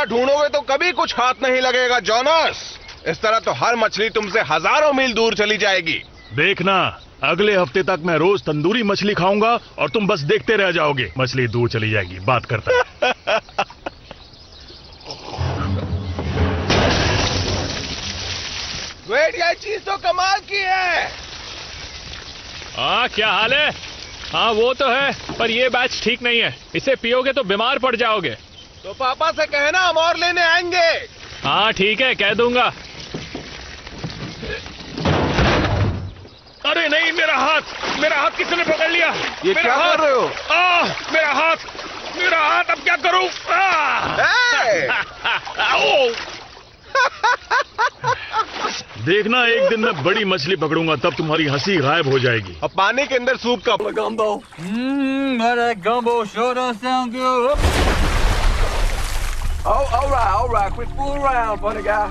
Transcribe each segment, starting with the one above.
तरह ढूंढोगे तो कभी कुछ हाथ नहीं लगेगा जोनास। इस तरह तो हर मछली तुमसे हजारों मील दूर चली जाएगी। देखना, अगले हफ्ते तक मैं रोज तंदूरी मछली खाऊंगा और तुम बस देखते रह जाओगे। मछली दूर चली जाएगी, बात करता है। वेट, ये चीज तो कमाल की है। क्या हाल है? हाँ वो तो है, पर ये बैच ठीक नहीं है। इसे पियोगे तो बीमार पड़ जाओगे। तो पापा से कहना हम और लेने आएंगे। हाँ ठीक है, कह दूंगा। अरे नहीं, मेरा हाथ किसने पकड़ लिया? ये क्या कर रहे हो? मेरा हाथ अब क्या करूं? देखना, एक दिन मैं बड़ी मछली पकड़ूंगा, तब तुम्हारी हंसी गायब हो जाएगी। अब पानी के अंदर सूप का Gumbo. That gumbo sure does sound good. Oh, all right. Quit fooling around, funny guy.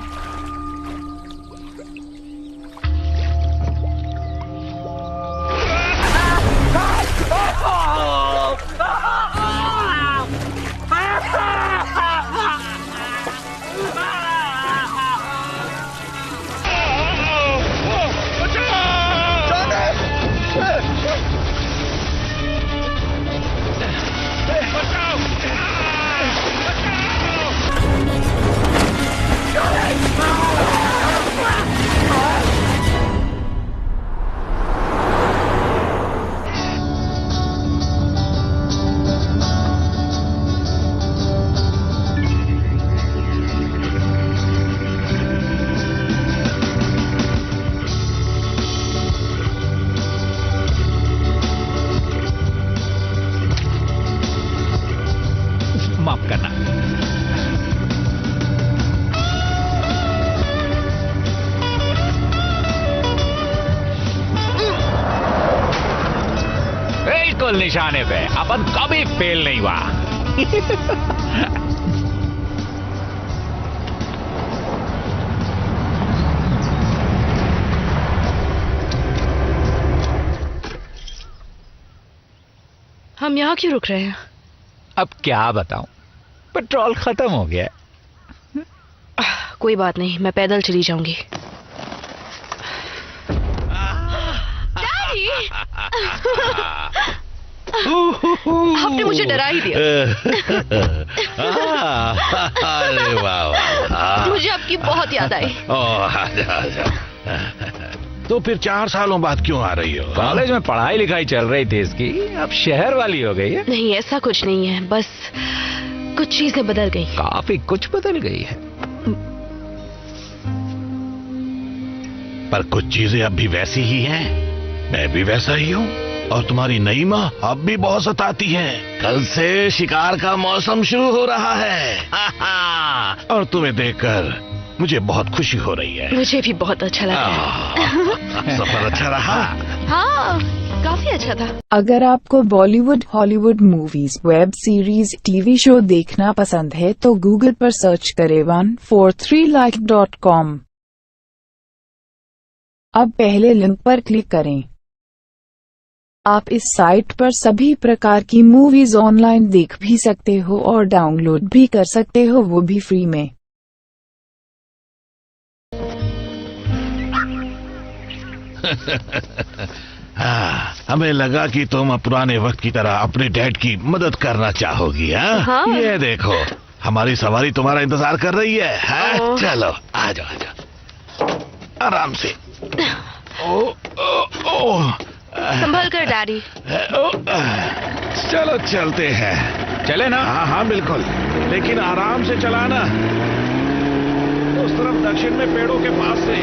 माफ करना। बिल्कुल निशाने पे, अपन कभी फेल नहीं हुआ। हम यहाँ क्यों रुक रहे हैं? अब क्या बताऊं, पेट्रोल खत्म हो गया है। कोई बात नहीं, मैं पैदल चली जाऊंगी। डैडी! आपने मुझे डरा ही दिया। अरे वाह, मुझे आपकी बहुत याद आई। आजा। तो फिर 4 सालों बाद क्यों आ रही हो? कॉलेज में पढ़ाई लिखाई चल रही थी इसकी, अब शहर वाली हो गई है। नहीं, ऐसा कुछ नहीं है, बस कुछ चीजें बदल गई। काफी कुछ बदल गई है, पर कुछ चीजें अब भी वैसी ही हैं। मैं भी वैसा ही हूँ, और तुम्हारी नई माँ अब भी बहुत सताती है। कल से शिकार का मौसम शुरू हो रहा है। और तुम्हें देखकर मुझे बहुत खुशी हो रही है। मुझे भी बहुत अच्छा लगा। सफर अच्छा रहा? हाँ, काफी अच्छा था। अगर आपको Bollywood, Hollywood movies, web series, TV show देखना पसंद है तो गूगल पर सर्च करें 143like.com। अब पहले लिंक पर क्लिक करें। आप इस साइट पर सभी प्रकार की मूवीज ऑनलाइन देख भी सकते हो और डाउनलोड भी कर सकते हो, वो भी फ्री में। हाँ, हमें लगा कि तुम पुराने वक्त की तरह अपने डैड की मदद करना चाहोगी। हाँ? ये देखो, हमारी सवारी तुम्हारा इंतजार कर रही है। हाँ? चलो आ जाओ, आराम से। संभल कर डैडी। चलो चलते हैं। चले ना? हाँ बिल्कुल, लेकिन आराम से चलाना। उस तरफ दक्षिण में पेड़ों के पास से।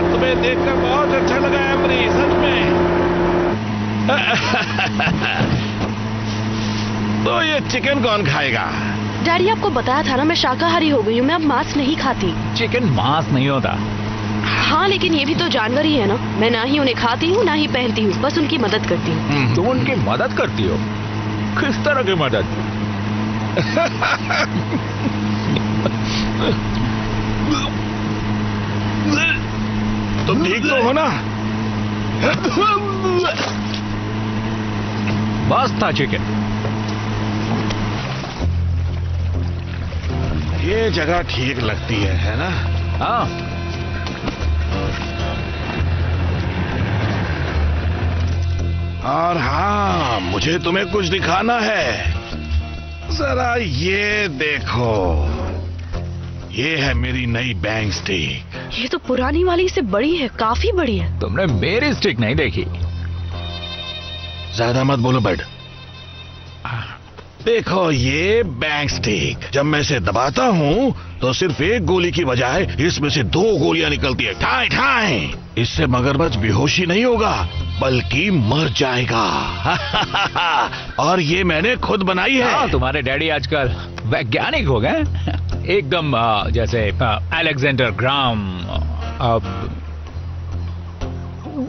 तुम्हें देखकर बहुत अच्छा लगा एमरी, सच में। तो ये चिकन कौन खाएगा? डैडी, आपको बताया था ना, मैं शाकाहारी हो गई हूँ, मैं अब मांस नहीं खाती। चिकन मांस नहीं होता। हाँ, लेकिन ये भी तो जानवर ही है ना। मैं ना ही उन्हें खाती हूँ ना ही पहनती हूँ, बस उनकी मदद करती हूँ। तुम उनकी मदद करती हो? किस तरह की मदद? तुम ठीक तो हो ना? बस था चिकन। ये जगह ठीक लगती है ना? हाँ, और हाँ, मुझे तुम्हें कुछ दिखाना है। जरा ये देखो, ये है मेरी नई बैंग स्टिक। ये तो पुरानी वाली से बड़ी है, काफी बड़ी है। तुमने मेरी स्टिक नहीं देखी। ज्यादा मत बोलो बड। देखो ये बैंग स्टिक, जब मैं इसे दबाता हूँ तो सिर्फ एक गोली की बजाय इसमें से 2 गोलियां निकलती है, ठाई ठाई। इससे मगरमच्छ बेहोशी नहीं होगा बल्कि मर जाएगा। और ये मैंने खुद बनाई है। हाँ, तुम्हारे डैडी आजकल वैज्ञानिक हो गए, एकदम जैसे अलेक्जेंडर ग्राम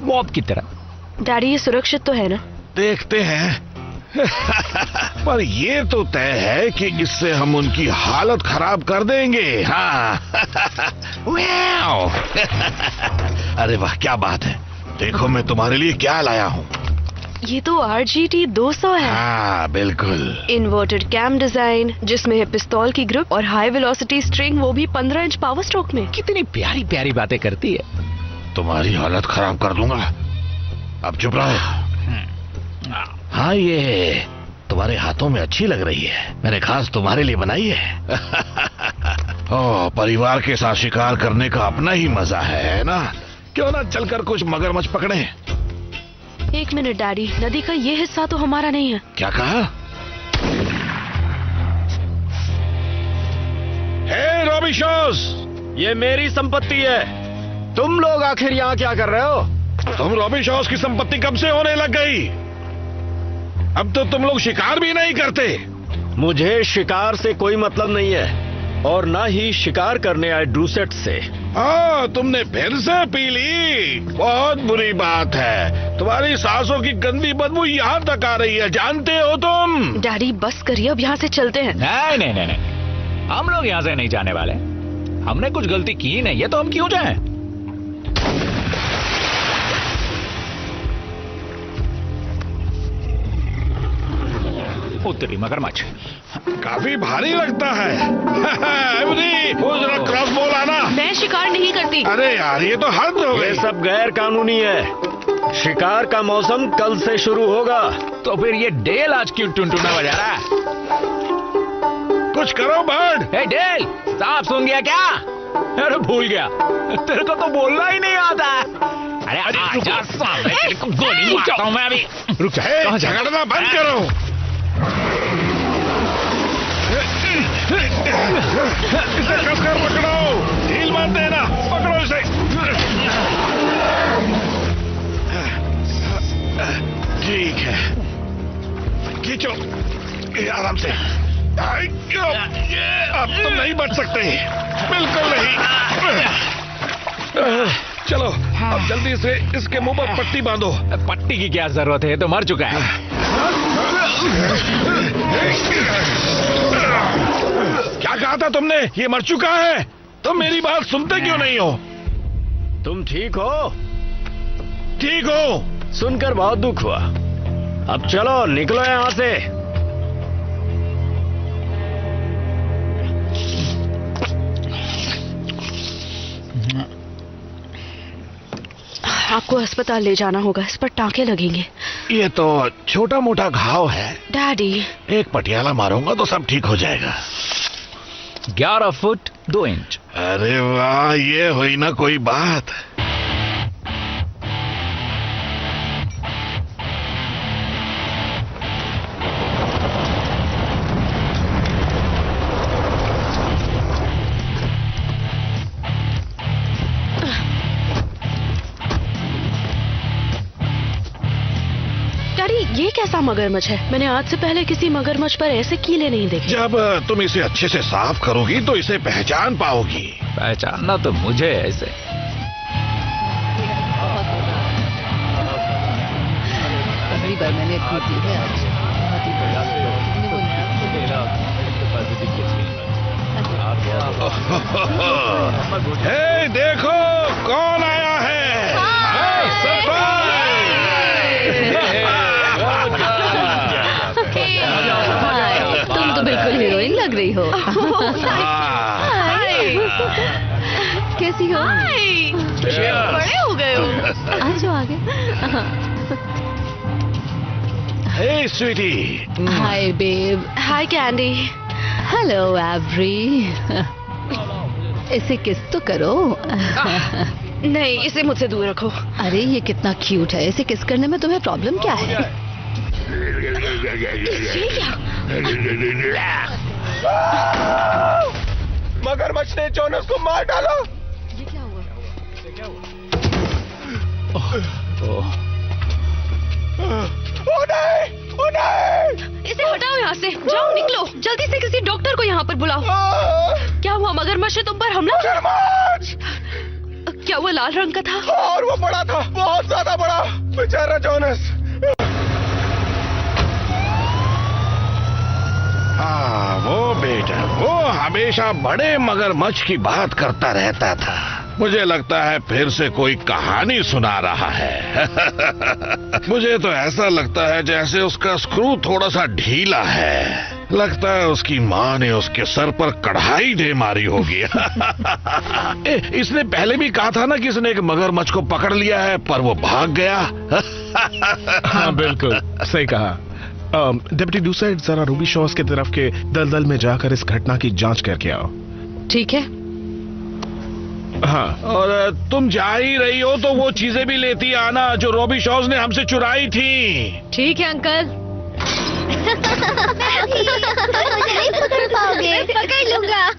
बॉब की तरह। डैडी ये सुरक्षित तो है ना? देखते हैं। पर ये तो तय है कि इससे हम उनकी हालत खराब कर देंगे। हाँ। वाओ। अरे वाह, क्या बात है। देखो मैं तुम्हारे लिए क्या लाया हूँ। ये तो RGT 200 है। हाँ बिल्कुल। इन्वर्टेड कैम डिजाइन, जिसमें है पिस्तौल की ग्रिप और हाई वेलोसिटी स्ट्रिंग, वो भी 15 इंच पावर स्ट्रोक में। कितनी प्यारी प्यारी बातें करती है। तुम्हारी हालत खराब कर दूंगा। अब चुप रहो। हाँ, ये तुम्हारे हाथों में अच्छी लग रही है, मैंने खास तुम्हारे लिए बनाई है। ओह, परिवार के साथ शिकार करने का अपना ही मजा है ना? क्यों ना चलकर कुछ मगरमच्छ पकड़े। 1 मिनट डैडी, नदी का ये हिस्सा तो हमारा नहीं है। क्या कहा? हे रॉबिशोस, ये मेरी संपत्ति है। तुम लोग आखिर यहाँ क्या कर रहे हो? तुम रॉबिशोस की संपत्ति कब से होने लग गई? अब तो तुम लोग शिकार भी नहीं करते। मुझे शिकार से कोई मतलब नहीं है, और ना ही शिकार करने आए ड्रूसेट से। हाँ, तुमने फिर से पी ली। बहुत बुरी बात है। तुम्हारी सांसों की गंदी बदबू यहाँ तक आ रही है, जानते हो तुम? डैडी बस करिए, अब यहाँ से चलते हैं। नहीं नहीं नहीं नहीं, हम लोग यहाँ से नहीं जाने वाले। हमने कुछ गलती की नहीं है तो हम क्यों जाएं? उत्तरी मगरमच्छ काफी भारी लगता है। वो जरा क्रॉस बॉल आना। मैं शिकार नहीं करती। अरे यार, ये तो हद हो ये गई। सब गैर कानूनी है। शिकार का मौसम कल से शुरू होगा। तो फिर ये डेल आज क्यों टुनटुना बजा रहा है? कुछ करो बर्ड। ए डेल, सांप सुन गया क्या? अरे भूल गया, तेरे को तो बोलना ही नहीं आता। अरे आजा सामने, तेरे को गोली मारता हूँ मैं अभी। रुक जा। हे, झगड़ना बंद करो। इसे कसकर पकड़ो, ढील मत देना। पकड़ो इसे। ठीक है, खींचो आराम से। अब तुम नहीं बच सकते, बिल्कुल नहीं। चलो अब जल्दी से इसके मुंह पर पट्टी बांधो। पट्टी की क्या जरूरत है, ये तो मर चुका है। क्या कहा था तुमने? ये मर चुका है। तुम मेरी बात सुनते क्यों नहीं हो? तुम ठीक हो? ठीक हो? सुनकर बहुत दुख हुआ। अब चलो निकलो यहाँ से। आपको अस्पताल ले जाना होगा, इस पर टांके लगेंगे। ये तो छोटा मोटा घाव है। डैडी, एक पटियाला मारूंगा तो सब ठीक हो जाएगा। 11 फुट 2 इंच। अरे वाह, ये हुई ना कोई बात। डैडी ये कैसा मगरमच्छ है? मैंने आज से पहले किसी मगरमच्छ पर ऐसे कीले नहीं देखे। जब तुम इसे अच्छे से साफ करोगी तो इसे पहचान पाओगी। पहचानना तो मुझे ऐसे। पहली बार मैंने पी है आज। हे देखो कौन आया है। तुम तो बिल्कुल हीरोइन लग रही हो। हाँ। कैसी हो? हाय, बड़े हो गए हो। आ जाओ आगे। हे स्वीटी। हाय बेब। हाय कैंडी। Hello every. इसे किस तो करो। नहीं, इसे मुझसे दूर रखो। अरे ये कितना क्यूट है, इसे किस करने में तुम्हें प्रॉब्लम क्या है? ये क्या? मगरमच्छ ने जोनस को मार डाला। ये क्या हुआ? ओ नहीं, ओ नहीं। इसे हटाओ यहाँ से। जाओ, निकलो जल्दी से, किसी डॉक्टर को यहाँ पर बुलाओ। क्या हुआ? मगरमच्छ ने तुम पर हमला? मगरमच्छ! क्या वो लाल रंग का था? और वो बड़ा था, बहुत ज्यादा बड़ा। बेचारा जोनस। हाँ, वो बेटा, वो हमेशा बड़े मगरमच्छ की बात करता रहता था। मुझे लगता है फिर से कोई कहानी सुना रहा है। मुझे तो ऐसा लगता है जैसे उसका स्क्रू थोड़ा सा ढीला है। लगता है उसकी माँ ने उसके सर पर कढ़ाई दे मारी होगी। इसने पहले भी कहा था ना कि इसने एक मगरमच्छ को पकड़ लिया है, पर वो भाग गया। हाँ बिल्कुल सही कहा। डिप्टी डूसर, जरा रूबी शॉस की तरफ के दलदल में जाकर इस घटना की जांच करके आओ। ठीक है। हाँ, और तुम जा ही रही हो तो वो चीजें भी लेती आना जो रॉबी शॉज ने हमसे चुराई थी। ठीक है अंकल। मुझे नहीं पकड़ पाओगे। पकड़ लूंगा।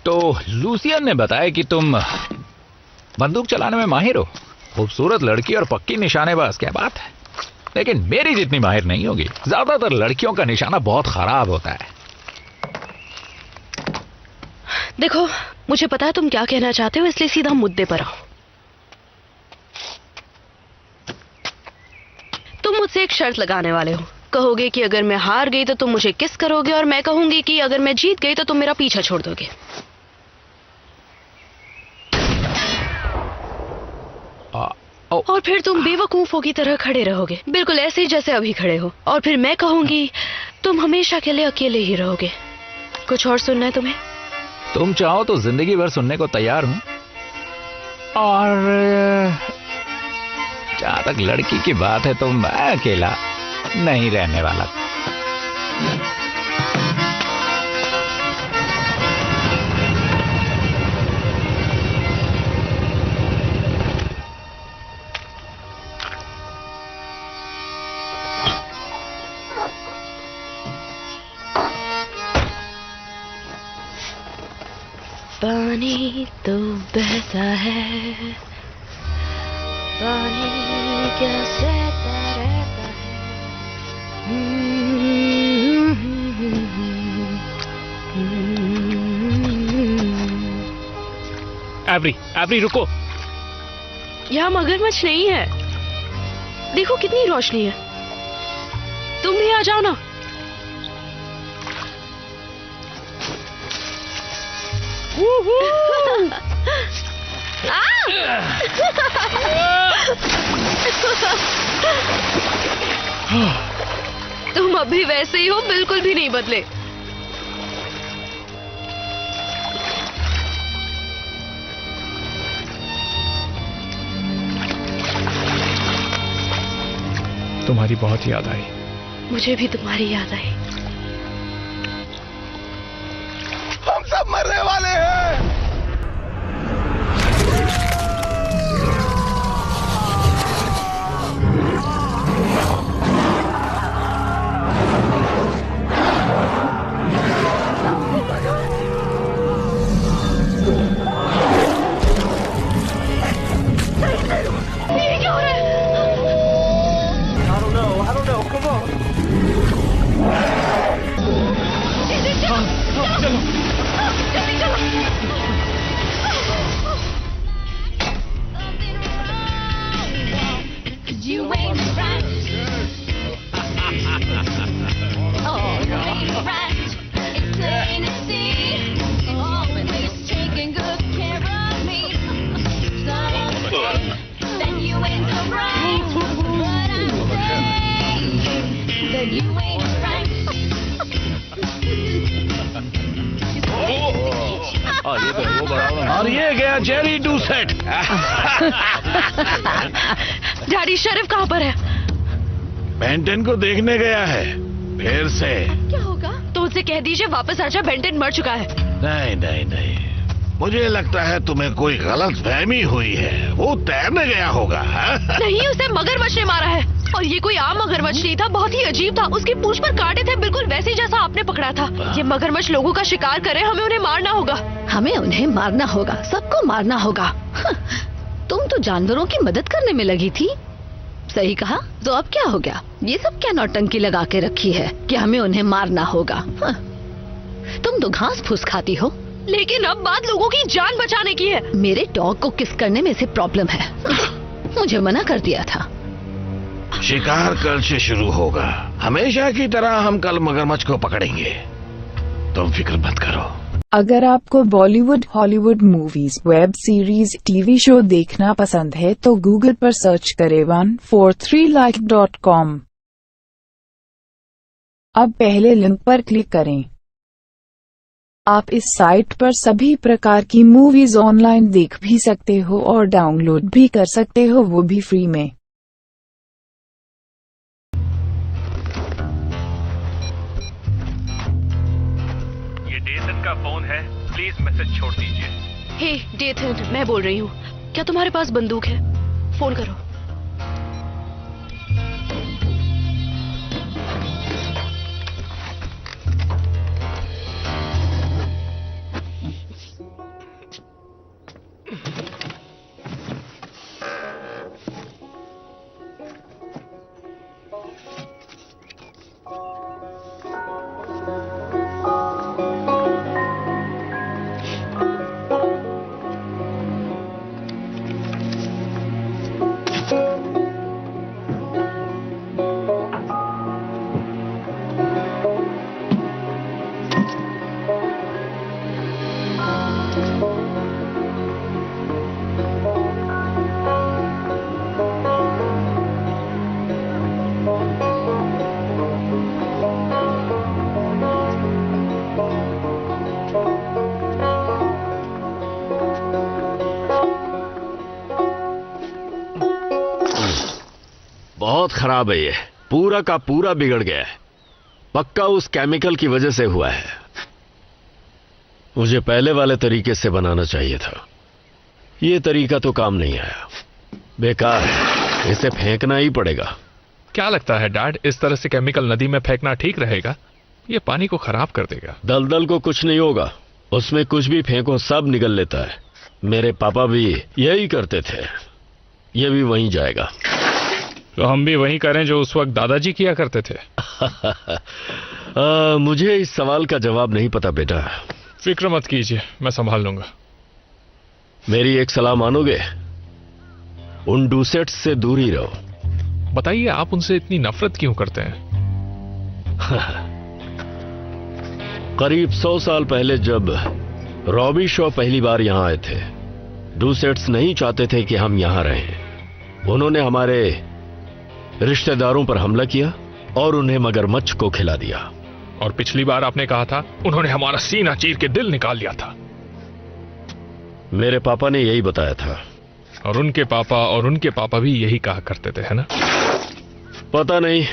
तो लूसियन ने बताया कि तुम बंदूक चलाने में माहिर हो। खूबसूरत लड़की और पक्की निशानेबाज, क्या बात है। लेकिन मेरी जितनी माहिर नहीं होगी। ज्यादातर लड़कियों का निशाना बहुत खराब होता है। देखो, मुझे पता है तुम क्या कहना चाहते हो, इसलिए सीधा मुद्दे पर आओ। तुम मुझसे एक शर्त लगाने वाले हो। कहोगे कि अगर मैं हार गई तो तुम मुझे किस करोगे, और मैं कहूंगी कि अगर मैं जीत गई तो तुम मेरा पीछा छोड़ दोगे। और फिर तुम बेवकूफों की तरह खड़े रहोगे, बिल्कुल ऐसे ही जैसे अभी खड़े हो। और फिर मैं कहूंगी तुम हमेशा के लिए अकेले ही रहोगे। कुछ और सुनना है तुम्हें? तुम चाहो तो जिंदगी भर सुनने को तैयार हूं। और जहां तक लड़की की बात है तो मैं अकेला नहीं रहने वाला। पानी तो बहता है, पानी क्या सहता रहता है। एवरी रुको। यहाँ मगरमच्छ नहीं है। देखो कितनी रोशनी है। तुम भी आ जाओ ना। तुम अभी वैसे ही हो, बिल्कुल भी नहीं बदले। तुम्हारी बहुत याद आई। मुझे भी तुम्हारी याद आई। हम सब मरने वाले हैं। ये क्या हो रहा है? I don't know. Come on. चलो, जल्दी चलो। You ain't right. Oh, you ain't right. It's plain to see. Always taking good care of me. Some of the days that you ain't so right. But I'm saying that you ain't right. ये तो वो बड़ा और ये गया Jerry डूसेट। Daddy शरीफ कहाँ पर है? बेंटन को देखने गया है फिर से। क्या होगा? तो उससे कह दीजिए वापस आजा, बेंटन मर चुका है। नहीं नहीं नहीं, मुझे लगता है तुम्हें कोई गलत फहमी हुई है। वो तैरने गया होगा। नहीं, उसे मगरमच्छ ने मारा है। और ये कोई आम मगरमच्छ नहीं था, बहुत ही अजीब था। उसकी पूंछ पर कांटे थे, बिल्कुल वैसे जैसा आपने पकड़ा था। ये मगरमच्छ लोगों का शिकार करे, हमें उन्हें मारना होगा। हमें उन्हें मारना होगा, सबको मारना होगा। तुम तो जानवरों की मदद करने में लगी थी। सही कहा। तो अब क्या हो गया? ये सब क्या नौटंकी लगा के रखी है कि हमें उन्हें मारना होगा? तुम तो घास फूस खाती हो। लेकिन अब बात लोगों की जान बचाने की है। मेरे डॉग को किस करने में से प्रॉब्लम है। मुझे मना कर दिया था। शिकार कल से शुरू होगा। हमेशा की तरह हम कल मगरमच्छ को पकड़ेंगे। तुम फिक्र मत करो। अगर आपको Bollywood, Hollywood movies, web series, TV show देखना पसंद है तो गूगल पर सर्च करें 143like.com। अब पहले लिंक पर क्लिक करें। आप इस साइट पर सभी प्रकार की मूवीज ऑनलाइन देख भी सकते हो और डाउनलोड भी कर सकते हो, वो भी फ्री में। ये डेसन का फोन है, प्लीज मैसेज छोड़ दीजिए। हे डेथन, मैं बोल रही हूँ। क्या तुम्हारे पास बंदूक है? फोन करो। बहुत खराब है, ये पूरा का पूरा बिगड़ गया है। पक्का उस केमिकल की वजह से हुआ है। मुझे पहले वाले तरीके से बनाना चाहिए था। ये तरीका तो काम नहीं आया, बेकार है। इसे फेंकना ही पड़ेगा। क्या लगता है डैड, इस तरह से केमिकल नदी में फेंकना ठीक रहेगा? ये पानी को खराब कर देगा। दलदल को कुछ नहीं होगा, उसमें कुछ भी फेंको सब निकल लेता है। मेरे पापा भी यही करते थे। ये भी वहीं जाएगा। तो हम भी वही करें जो उस वक्त दादाजी किया करते थे। मुझे इस सवाल का जवाब नहीं पता बेटा। फिक्र मत कीजिए, मैं संभाल लूंगा। मेरी एक सलाह मानोगे? उन डूसेट्स से दूर ही रहो। बताइए, आप उनसे इतनी नफरत क्यों करते हैं? करीब 100 साल पहले जब रॉबी शॉ पहली बार यहां आए थे, डूसेट्स नहीं चाहते थे कि हम यहां रहें। उन्होंने हमारे रिश्तेदारों पर हमला किया और उन्हें मगरमच्छ को खिला दिया। और पिछली बार आपने कहा था उन्होंने हमारा सीना चीर के दिल निकाल लिया था। मेरे पापा ने यही बताया था। और उनके पापा भी यही कहा करते थे, है ना? पता नहीं,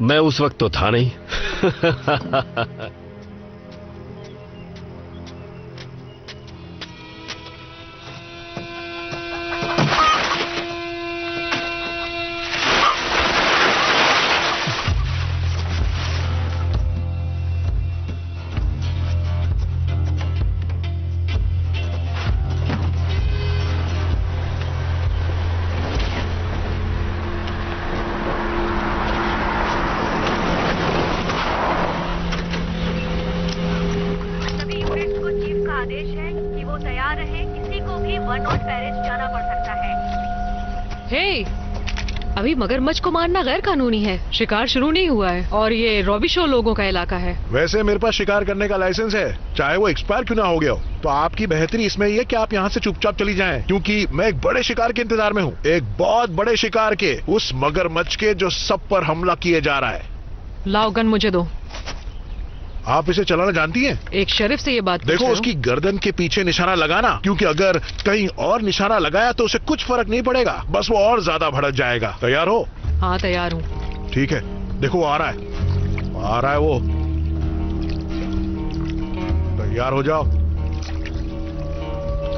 मैं उस वक्त तो था नहीं। अभी मगरमच्छ को मारना गैर कानूनी है। शिकार शुरू नहीं हुआ है और ये रॉबी शो लोगों का इलाका है। वैसे मेरे पास शिकार करने का लाइसेंस है, चाहे वो एक्सपायर क्यों ना हो गया हो। तो आपकी बेहतरी इसमें ये कि आप यहाँ से चुपचाप चली जाएं, क्योंकि मैं एक बड़े शिकार के इंतजार में हूँ। एक बहुत बड़े शिकार के, उस मगरमच्छ के जो सब पर हमला किए जा रहा है। लाओ गन मुझे दो। आप इसे चलाना जानती हैं? एक शरीफ से ये बात देखो उसकी गर्दन के पीछे निशाना लगाना, क्योंकि अगर कहीं और निशाना लगाया तो उसे कुछ फर्क नहीं पड़ेगा, बस वो और ज्यादा भड़क जाएगा। तैयार हो? हाँ तैयार हूँ। ठीक है, देखो वो आ रहा है वो। तैयार हो जाओ,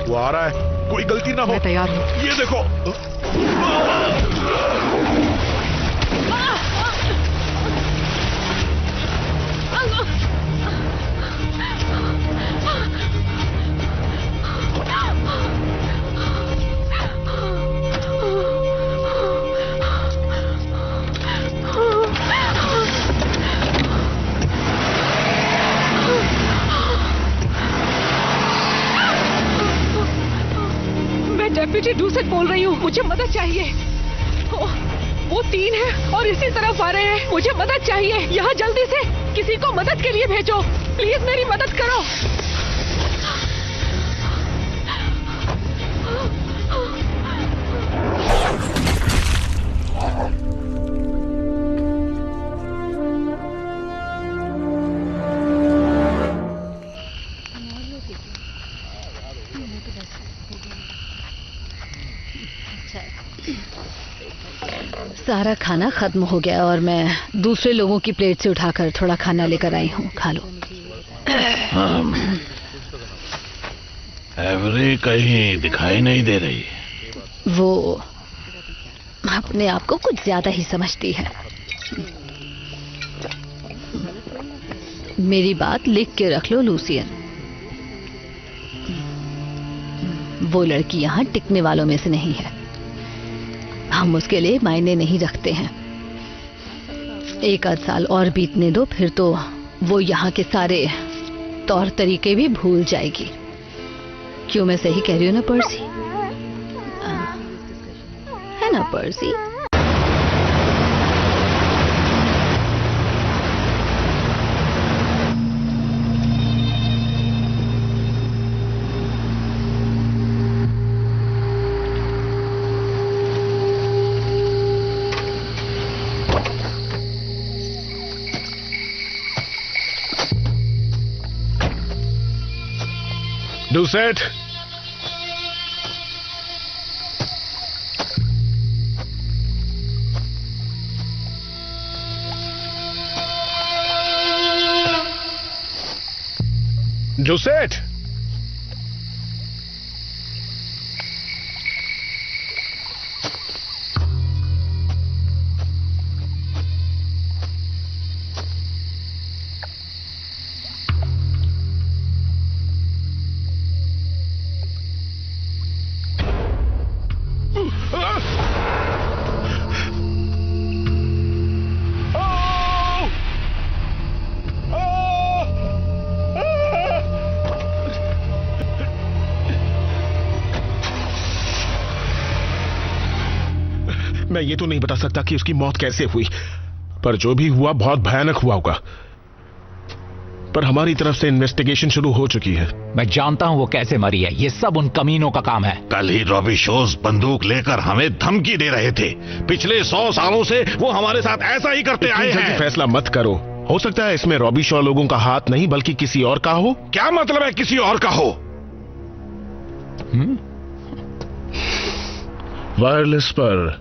वो आ रहा है, कोई गलती ना हो। मैं तैयार हूँ। ये देखो। डेप्यूटी डू से बोल रही हूँ, मुझे मदद चाहिए। वो 3 है और इसी तरफ आ रहे हैं, मुझे मदद चाहिए। यहाँ जल्दी से किसी को मदद के लिए भेजो, प्लीज मेरी मदद करो। सारा खाना खत्म हो गया और मैं दूसरे लोगों की प्लेट से उठाकर थोड़ा खाना लेकर आई हूँ, खा लो। एवरी कहीं दिखाई नहीं दे रही। वो अपने आप को कुछ ज्यादा ही समझती है। मेरी बात लिख के रख लो लूसियन, वो लड़की यहाँ टिकने वालों में से नहीं है। हम उसके लिए मायने नहीं रखते हैं। 1 आध साल और बीतने दो, फिर तो वो यहाँ के सारे तौर तरीके भी भूल जाएगी। क्यों, मैं सही कह रही हूँ ना पर्सी? है ना पर्सी? Doucette, Doucette, मैं ये तो नहीं बता सकता कि उसकी मौत कैसे हुई, पर जो भी हुआ बहुत भयानक हुआ होगा। पर हमारी तरफ से इन्वेस्टिगेशन शुरू हो चुकी है। मैं जानता हूं वो कैसे मरी है, ये सब उन कमीनों का काम है। कल ही रॉबी शोज बंदूक लेकर हमें धमकी दे रहे थे। पिछले 100 सालों से वो हमारे साथ ऐसा ही करते आए हैं। फैसला मत करो, हो सकता है इसमें रॉबी शॉ लोगों का हाथ नहीं बल्कि किसी और का हो। क्या मतलब है किसी और का हो? वायरलेस पर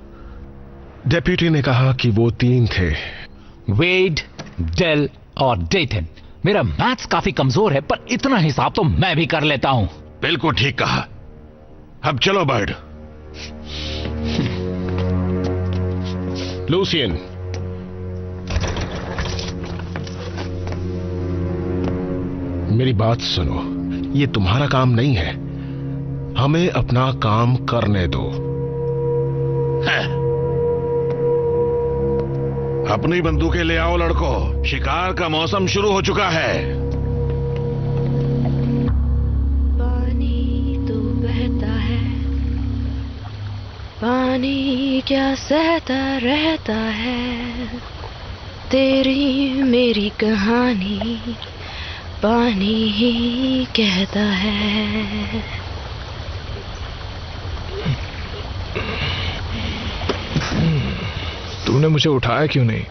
डेप्यूटी ने कहा कि वो 3 थे, वेड, डेल और डेटन। मेरा मैथ्स काफी कमजोर है, पर इतना हिसाब तो मैं भी कर लेता हूं। बिल्कुल ठीक कहा। अब चलो बर्ड। लूसियन, मेरी बात सुनो, ये तुम्हारा काम नहीं है, हमें अपना काम करने दो। है। अपनी बंदूकें ले आओ लड़कों, शिकार का मौसम शुरू हो चुका है। पानी तो बहता है, पानी क्या सहता रहता है, तेरी मेरी कहानी पानी ही कहता है। तूने मुझे उठाया क्यों नहीं?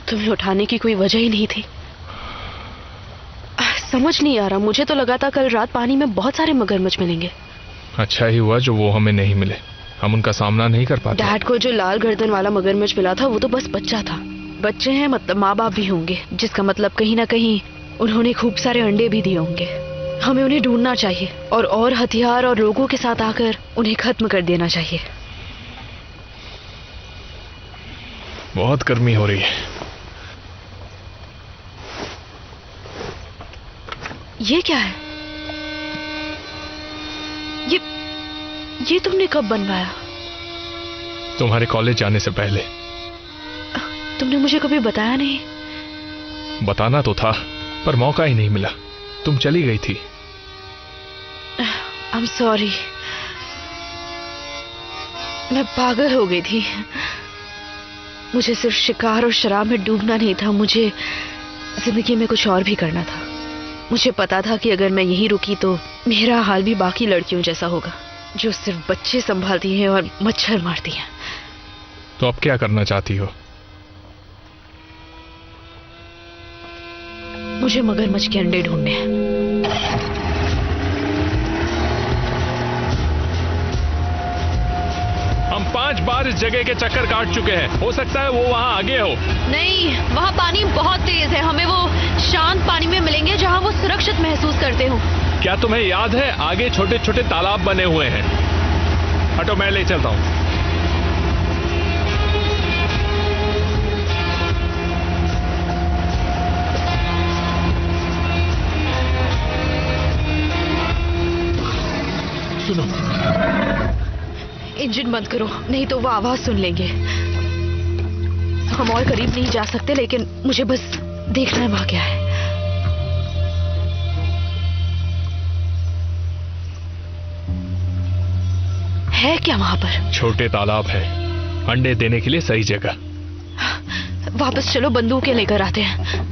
तुम्हें उठाने की कोई वजह ही नहीं थी। समझ नहीं आ रहा, मुझे तो लगा था कल रात पानी में बहुत सारे मगरमच्छ मिलेंगे। अच्छा ही हुआ जो वो हमें नहीं मिले, हम उनका सामना नहीं कर पाते। डैड को जो लाल गर्दन वाला मगरमच्छ मिला था वो तो बस बच्चा था। बच्चे हैं मतलब माँ बाप भी होंगे, जिसका मतलब कहीं ना कहीं उन्होंने खूब सारे अंडे भी दिए होंगे। हमें उन्हें ढूंढना चाहिए और हथियार और लोगों के साथ आकर उन्हें खत्म कर देना चाहिए। बहुत गर्मी हो रही है। ये क्या है? ये तुमने कब बनवाया? तुम्हारे कॉलेज जाने से पहले। तुमने मुझे कभी बताया नहीं। बताना तो था पर मौका ही नहीं मिला, तुम चली गई थी। I'm sorry, मैं पागल हो गई थी। मुझे सिर्फ शिकार और शराब में डूबना नहीं था, मुझे जिंदगी में कुछ और भी करना था। मुझे पता था कि अगर मैं यहीं रुकी तो मेरा हाल भी बाकी लड़कियों जैसा होगा, जो सिर्फ बच्चे संभालती हैं और मच्छर मारती हैं। तो अब क्या करना चाहती हो? मुझे मगरमच्छ के अंडे ढूंढने हैं। हम 5 बार इस जगह के चक्कर काट चुके हैं, हो सकता है वो वहाँ आगे हो। नहीं, वहाँ पानी बहुत तेज है, हमें वो शांत पानी में मिलेंगे जहाँ वो सुरक्षित महसूस करते हो। क्या तुम्हें याद है आगे छोटे छोटे तालाब बने हुए हैं? हटो, मैं ले चलता हूँ। सुनो, इंजन बंद करो, नहीं तो वो आवाज सुन लेंगे। हम और करीब नहीं जा सकते, लेकिन मुझे बस देखना है वहां क्या है। है क्या वहां पर? छोटे तालाब है, अंडे देने के लिए सही जगह। वापस चलो, बंदूकें लेकर आते हैं।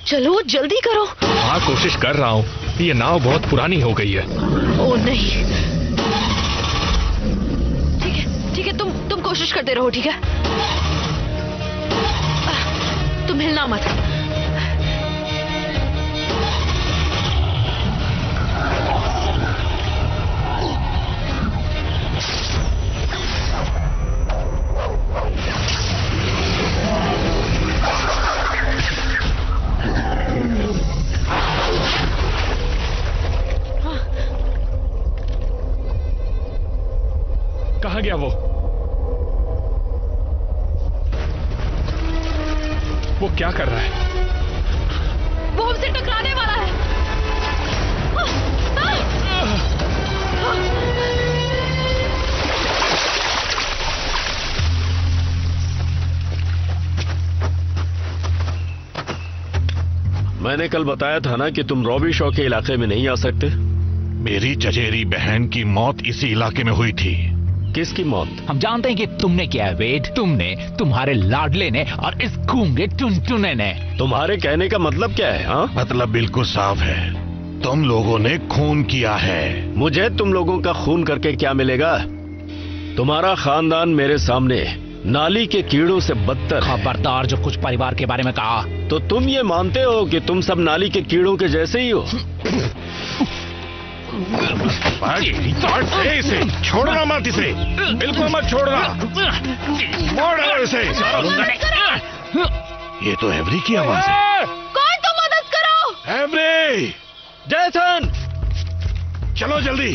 चलो जल्दी करो। हाँ, कोशिश कर रहा हूँ। ये नाव बहुत पुरानी हो गई है। ओ नहीं, ठीक है, तुम कोशिश करते रहो, ठीक है? तुम हिलना मत। कहाँ गया वो? वो क्या कर रहा है? वो हमसे टकराने वाला है। मैंने कल बताया था ना कि तुम रॉबी शॉ के इलाके में नहीं आ सकते। मेरी चचेरी बहन की मौत इसी इलाके में हुई थी। किसकी मौत? हम जानते हैं कि तुमने किया है वेड, तुमने, तुम्हारे लाडले ने और इस गूंगे टुनटुने ने। तुम्हारे कहने का मतलब क्या है? हाँ, मतलब बिल्कुल साफ है, तुम लोगों ने खून किया है। मुझे तुम लोगों का खून करके क्या मिलेगा? तुम्हारा खानदान मेरे सामने नाली के कीड़ों से बदतर। खबरदार जो कुछ परिवार के बारे में कहा। तो तुम ये मानते हो कि तुम सब नाली के कीड़ों के जैसे ही हो? इसे छोड़ना मत, इसे बिल्कुल मत छोड़ना, मोड़ डालो इसे। ये तो एवरी की आवाज है। कोई तो मदद करो। एवरी, जैसन, चलो जल्दी।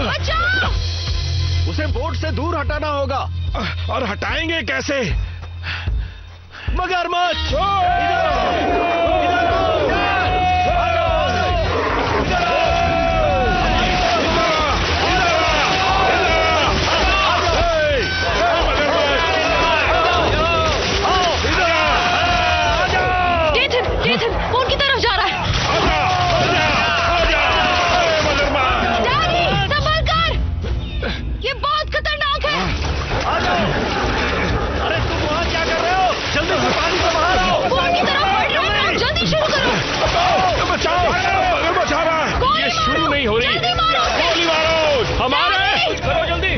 बचाओ! उसे बोट से दूर हटाना होगा। और हटाएंगे कैसे? मगरमच्छ! डेथन, वो उनकी तरफ जा रहा है। डैडी, संभल कर! ये बहुत खतरनाक है। अरे तुम वहाँ क्या कर रहे हो? जल्दी से पानी से बाहर आओ। वो उनकी तरफ बढ़ रहा है, जल्दी शुरू करो। बचाओ, मगरमच्छ आ रहा है। ये शुरू नहीं हो रही। जल्दी मारो। गोली मारो, हमारे। करो जल्दी।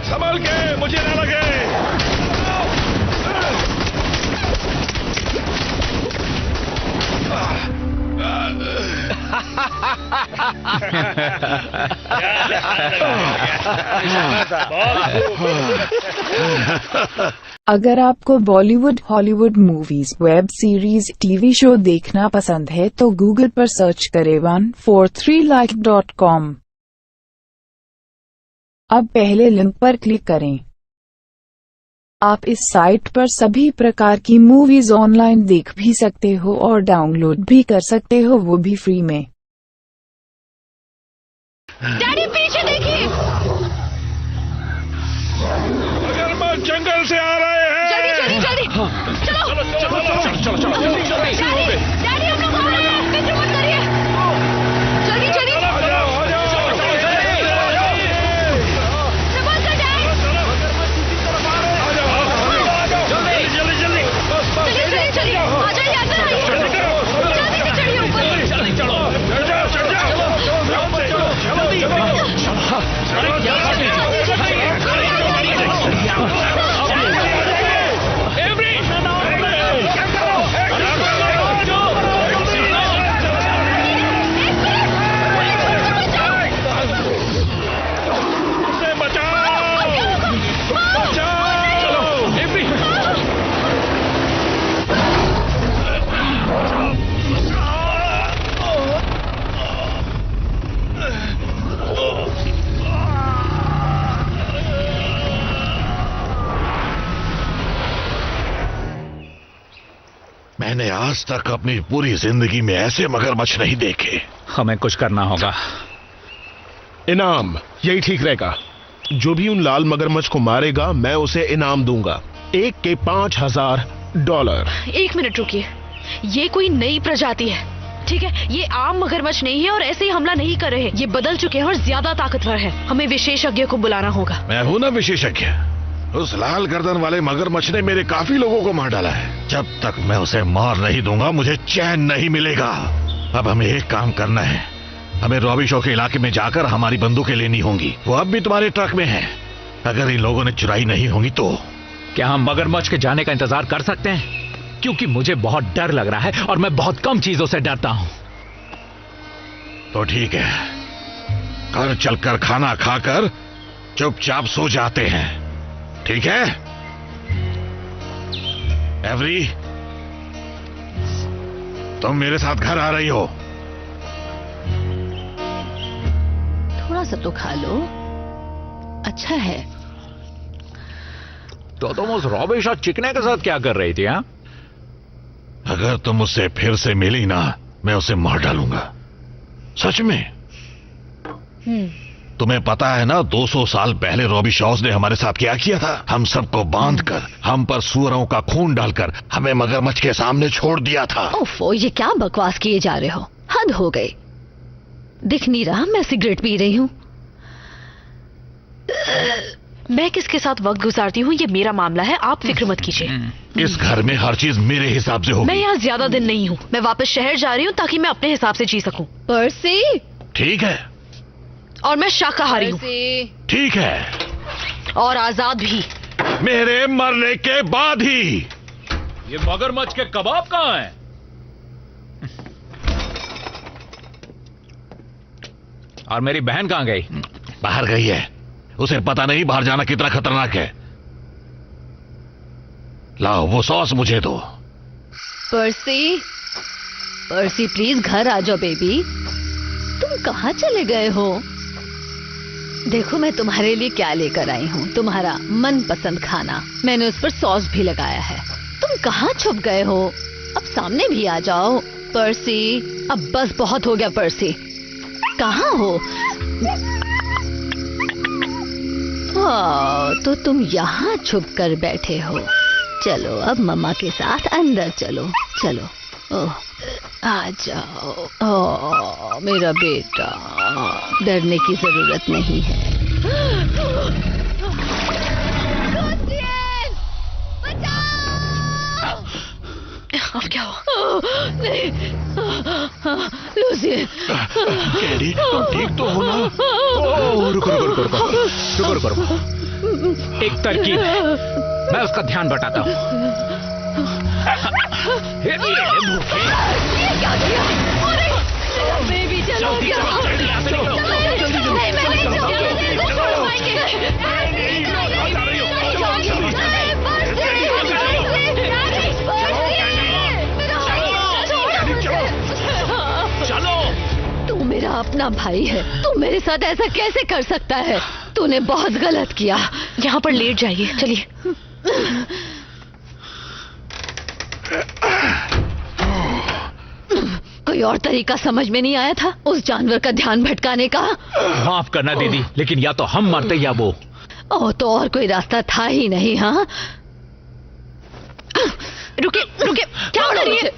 संभल के, मुझे ना लगे। अगर आपको Bollywood, Hollywood movies, web series, TV show देखना पसंद है तो गूगल पर सर्च करें 143like.com। अब पहले लिंक पर क्लिक करें। आप इस साइट पर सभी प्रकार की मूवीज ऑनलाइन देख भी सकते हो और डाउनलोड भी कर सकते हो, वो भी फ्री में। डैडी पीछे देखिए, मगरमच्छ जंगल से आ रहे हैं। जल्दी जल्दी जल्दी, चलो चलो चलो चलो डैडी, डैडी हम लोग आ रहे हैं, फिक्र मत करिए, जल्दी जल्दी संभल कर डैड, चलिए चलिए आ जाइए, अंदर आइए, जल्दी से चढ़िए ऊपर। मैंने आज तक अपनी पूरी जिंदगी में ऐसे मगरमच्छ नहीं देखे। हमें कुछ करना होगा। इनाम यही ठीक रहेगा। जो भी उन लाल मगरमच्छ को मारेगा मैं उसे इनाम दूंगा, एक के $5000। 1 मिनट रुकिए, ये कोई नई प्रजाति है, ठीक है? ये आम मगरमच्छ नहीं है और ऐसे ही हमला नहीं कर रहे। ये बदल चुके हैं और ज्यादा ताकतवर है। हमें विशेषज्ञ को बुलाना होगा। मैं हूं ना विशेषज्ञ। उस लाल गर्दन वाले मगरमच्छ ने मेरे काफी लोगों को मार डाला है। जब तक मैं उसे मार नहीं दूंगा मुझे चैन नहीं मिलेगा। अब हमें एक काम करना है, हमें रॉबी शो के इलाके में जाकर हमारी बंदूकें लेनी होंगी। वो अब भी तुम्हारे ट्रक में है। अगर इन लोगों ने चुराई नहीं होंगी तो क्या हम मगरमच्छ के जाने का इंतजार कर सकते हैं? क्योंकि मुझे बहुत डर लग रहा है और मैं बहुत कम चीजों से डरता हूं। तो ठीक है, घर चलकर खाना खाकर चुपचाप सो जाते हैं, ठीक है? एवरी, तुम मेरे साथ घर आ रही हो? थोड़ा सा तो खा लो, अच्छा है। तो तुम उस रॉबी शॉ चिकने के साथ क्या कर रही थी? हाँ, अगर तुम उससे फिर से मिली ना, मैं उसे मार डालूंगा, सच में। तुम्हें पता है ना 200 साल पहले रॉबी शॉज ने हमारे साथ क्या किया था? हम सबको बांधकर, हम पर सूअरों का खून डालकर हमें मगरमच्छ के सामने छोड़ दिया था। ओफो, ये क्या बकवास किए जा रहे हो? हद हो गई। दिख नहीं रहा मैं सिगरेट पी रही हूँ। मैं किसके साथ वक्त गुजारती हूँ ये मेरा मामला है, आप फिक्र मत कीजिए। इस घर में हर चीज मेरे हिसाब से होगी। मैं यहाँ ज्यादा दिन नहीं हूँ, मैं वापस शहर जा रही हूँ ताकि मैं अपने हिसाब से जी सकूँ। पर्सी, ठीक है। और मैं शाकाहारी हूँ। ठीक है। और आजाद भी। मेरे मरने के बाद ही। ये मगरमच्छ के कबाब कहाँ हैं? और मेरी बहन कहाँ गई? बाहर गई है, उसे पता नहीं बाहर जाना कितना खतरनाक है। लाओ वो सॉस मुझे दो। पर्सी, पर्सी प्लीज घर आ जाओ बेबी। तुम कहाँ चले गए हो? देखो मैं तुम्हारे लिए क्या लेकर आई हूँ, तुम्हारा मनपसंद खाना। मैंने उस पर सॉस भी लगाया है। तुम कहाँ छुप गए हो? अब सामने भी आ जाओ। पर्सी, अब बस बहुत हो गया। पर्सी कहाँ हो? तो तुम यहाँ छुप कर बैठे हो। चलो अब मम्मा के साथ अंदर चलो। चलो, ओह आ जाओ। ओह मेरा बेटा, डरने की जरूरत नहीं है। अब क्या हो? नहीं, लूसियन। कैडी, तुम ठीक तो हो ना? रुको रुको रुको रुको रुको रुको रुको। एक तरकीब है, मैं उसका ध्यान बटाता हूँ। ये क्या किया? अरे, मेरा बेबी चलो गया। नहीं, मैं नहीं छोड़ूंगी, तो छोड़वाएंगे। चलो, तू मेरा अपना भाई है, तू मेरे साथ ऐसा कैसे कर सकता है? तूने बहुत गलत किया। यहाँ पर लेट जाइए, चलिए। कोई और तरीका समझ में नहीं आया था उस जानवर का ध्यान भटकाने का? माफ करना दीदी, लेकिन या तो हम मरते या वो। ओह, तो और कोई रास्ता था ही नहीं। हाँ, रुके रुके, क्या कर रही है?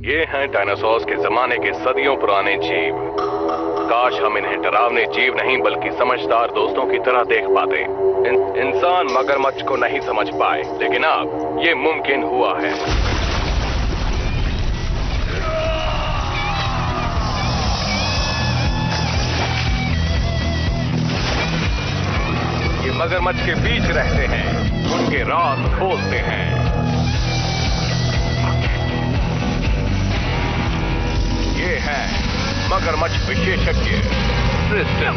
ये हैं डायनासोर्स के जमाने के सदियों पुराने जीव। काश हम इन्हें डरावने जीव नहीं बल्कि समझदार दोस्तों की तरह देख पाते। इंसान मगरमच्छ को नहीं समझ पाए, लेकिन अब ये मुमकिन हुआ है। ये मगरमच्छ के बीच रहते हैं, उनके राज खोलते हैं। ये है मगरमच्छ विशेषज्ञ सिस्टम।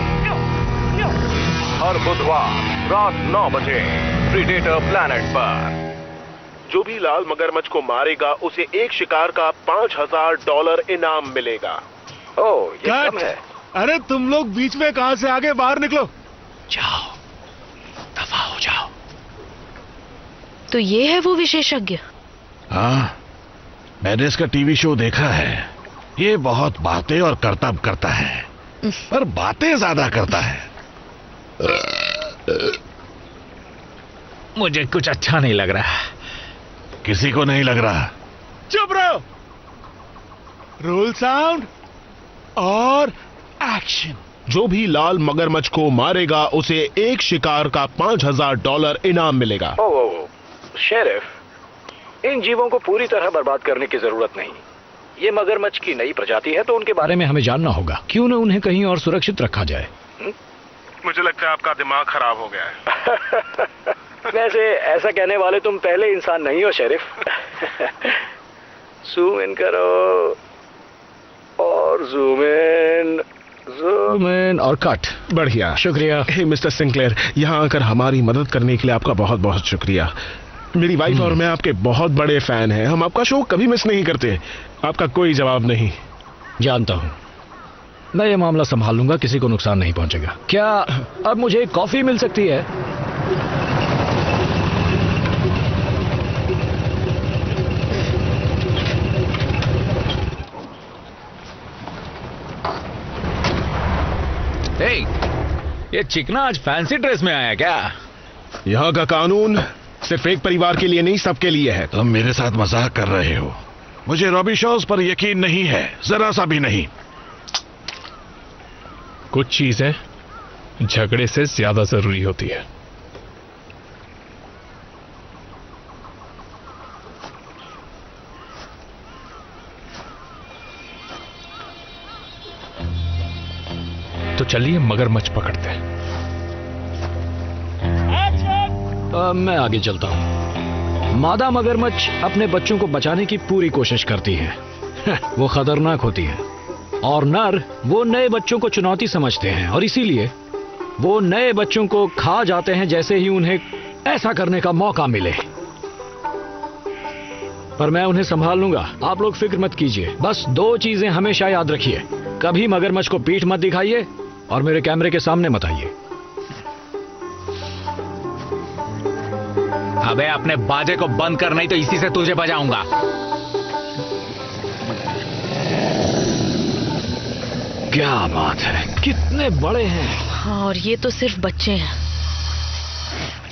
हर बुधवार रात 9 बजे प्रीडेटर प्लैनेट पर। जो भी लाल मगरमच्छ को मारेगा उसे एक शिकार का $5000 इनाम मिलेगा। ओह, ये कम है। अरे तुम लोग बीच में कहां से आगे, बाहर निकलो। जाओ, दफा हो जाओ। तो ये है वो विशेषज्ञ? हाँ, मैंने इसका टीवी शो देखा है। ये बहुत बातें और करतब करता है, पर बातें ज्यादा करता है। मुझे कुछ अच्छा नहीं लग रहा। किसी को नहीं लग रहा। चुप रहो। रोल साउंड और एक्शन। जो भी लाल मगरमच्छ को मारेगा उसे एक शिकार का $5000 इनाम मिलेगा। ओह, शेरिफ, इन जीवों को पूरी तरह बर्बाद करने की जरूरत नहीं। ये मगरमच्छ की नई प्रजाति है, तो उनके बारे में हमें जानना होगा। क्यों न उन्हें कहीं और सुरक्षित रखा जाए? मुझे लगता है आपका दिमाग खराब हो गया है। वैसे ऐसा कहने वाले तुम पहले इंसान नहीं हो शेरिफ। जूम इन करो और जूम इन और कट। बढ़िया, शुक्रिया। हे मिस्टर सिंक्लेयर, यहाँ आकर हमारी मदद करने के लिए आपका बहुत बहुत शुक्रिया। मेरी वाइफ और मैं आपके बहुत बड़े फैन हैं। हम आपका शो कभी मिस नहीं करते। आपका कोई जवाब नहीं। जानता हूँ, मैं ये मामला संभाल लूंगा, किसी को नुकसान नहीं पहुंचेगा। क्या अब मुझे कॉफी मिल सकती है? ये चिकना आज फैंसी ड्रेस में आया क्या? यहाँ का कानून सिर्फ एक परिवार के लिए नहीं, सबके लिए है। तुम मेरे साथ मजाक कर रहे हो। मुझे रॉबी शॉज पर यकीन नहीं है, जरा सा भी नहीं। कुछ चीजें झगड़े से ज्यादा जरूरी होती है। तो चलिए मगरमच्छ पकड़ते हैं। मैं आगे चलता हूँ। मादा मगरमच्छ अपने बच्चों को बचाने की पूरी कोशिश करती है। वो खतरनाक होती है और नर वो नए बच्चों को चुनौती समझते हैं और इसीलिए वो नए बच्चों को खा जाते हैं जैसे ही उन्हें ऐसा करने का मौका मिले। पर मैं उन्हें संभाल लूंगा, आप लोग फिक्र मत कीजिए। बस 2 चीजें हमेशा याद रखिए, कभी मगरमच्छ को पीठ मत दिखाइए और मेरे कैमरे के सामने मत आइए। अबे अपने बाजे को बंद कर, नहीं तो इसी से तुझे बजाऊंगा। क्या बात है, कितने बड़े हैं। हाँ, और ये तो सिर्फ बच्चे हैं।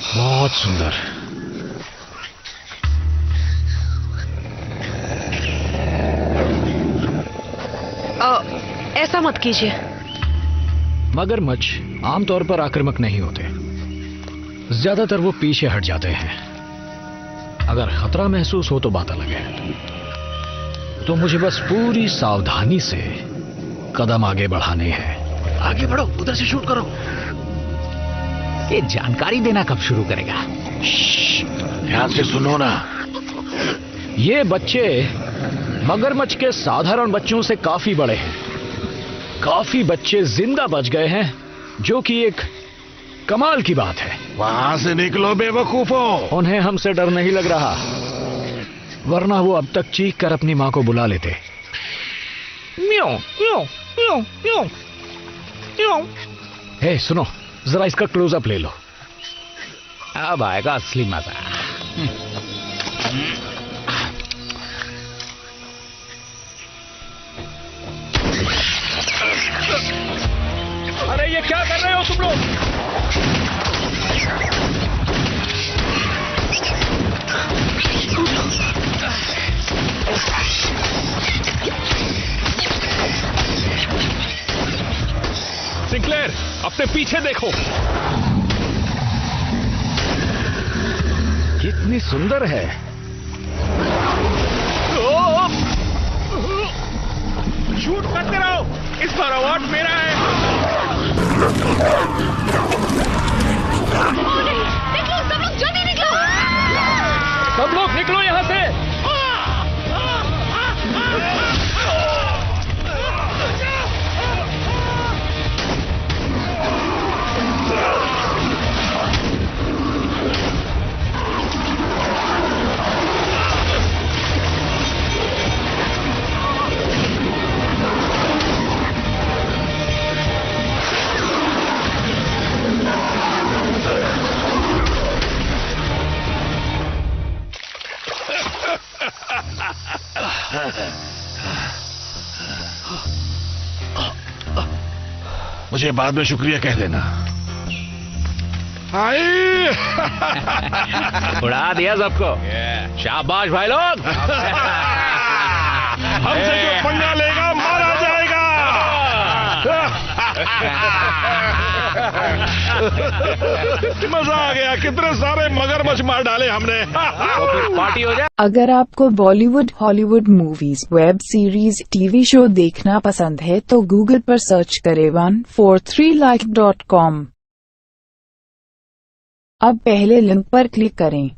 बहुत सुंदर। ऐसा मत कीजिए। मगरमच्छ आमतौर पर आक्रामक नहीं होते, ज्यादातर वो पीछे हट जाते हैं। अगर खतरा महसूस हो तो बात अलग है। तो मुझे बस पूरी सावधानी से कदम आगे बढ़ाने हैं। आगे बढ़ो, उधर से शूट करो। ये जानकारी देना कब शुरू करेगा? ध्यान से सुनो ना। ये बच्चे मगरमच्छ के साधारण बच्चों से काफी बड़े हैं। काफी बच्चे जिंदा बच गए हैं, जो कि एक कमाल की बात है। वहां से निकलो बेवकूफों। उन्हें हमसे डर नहीं लग रहा, वरना वो अब तक चीख कर अपनी मां को बुला लेते। म्याऊ म्याऊ म्याऊ म्याऊ म्याऊ। हे सुनो, जरा इसका क्लोजअप ले लो। अब आएगा असली मजा। अरे ये क्या कर रहे हो तुम लोग? सिंक्लेयर, अपने पीछे देखो। कितनी सुंदर है। शूट करते रहो, इस बार अवार्ड मेरा है। निकलो सब लोग, जल्दी निकलो। सब लोग निकलो यहां से। मुझे बाद में शुक्रिया कह देना। उड़ा दिया सबको। शाबाश भाई लोग। हमसे जो पंगा लेगा मारा जाएगा। मजा आ गया, कितने सारे मगरमच्छ मार डाले हमने। तो फिर पार्टी हो जाए। अगर आपको Bollywood, Hollywood movies, web series, TV show देखना पसंद है तो गूगल पर सर्च करें 143like.com। अब पहले लिंक पर क्लिक करें।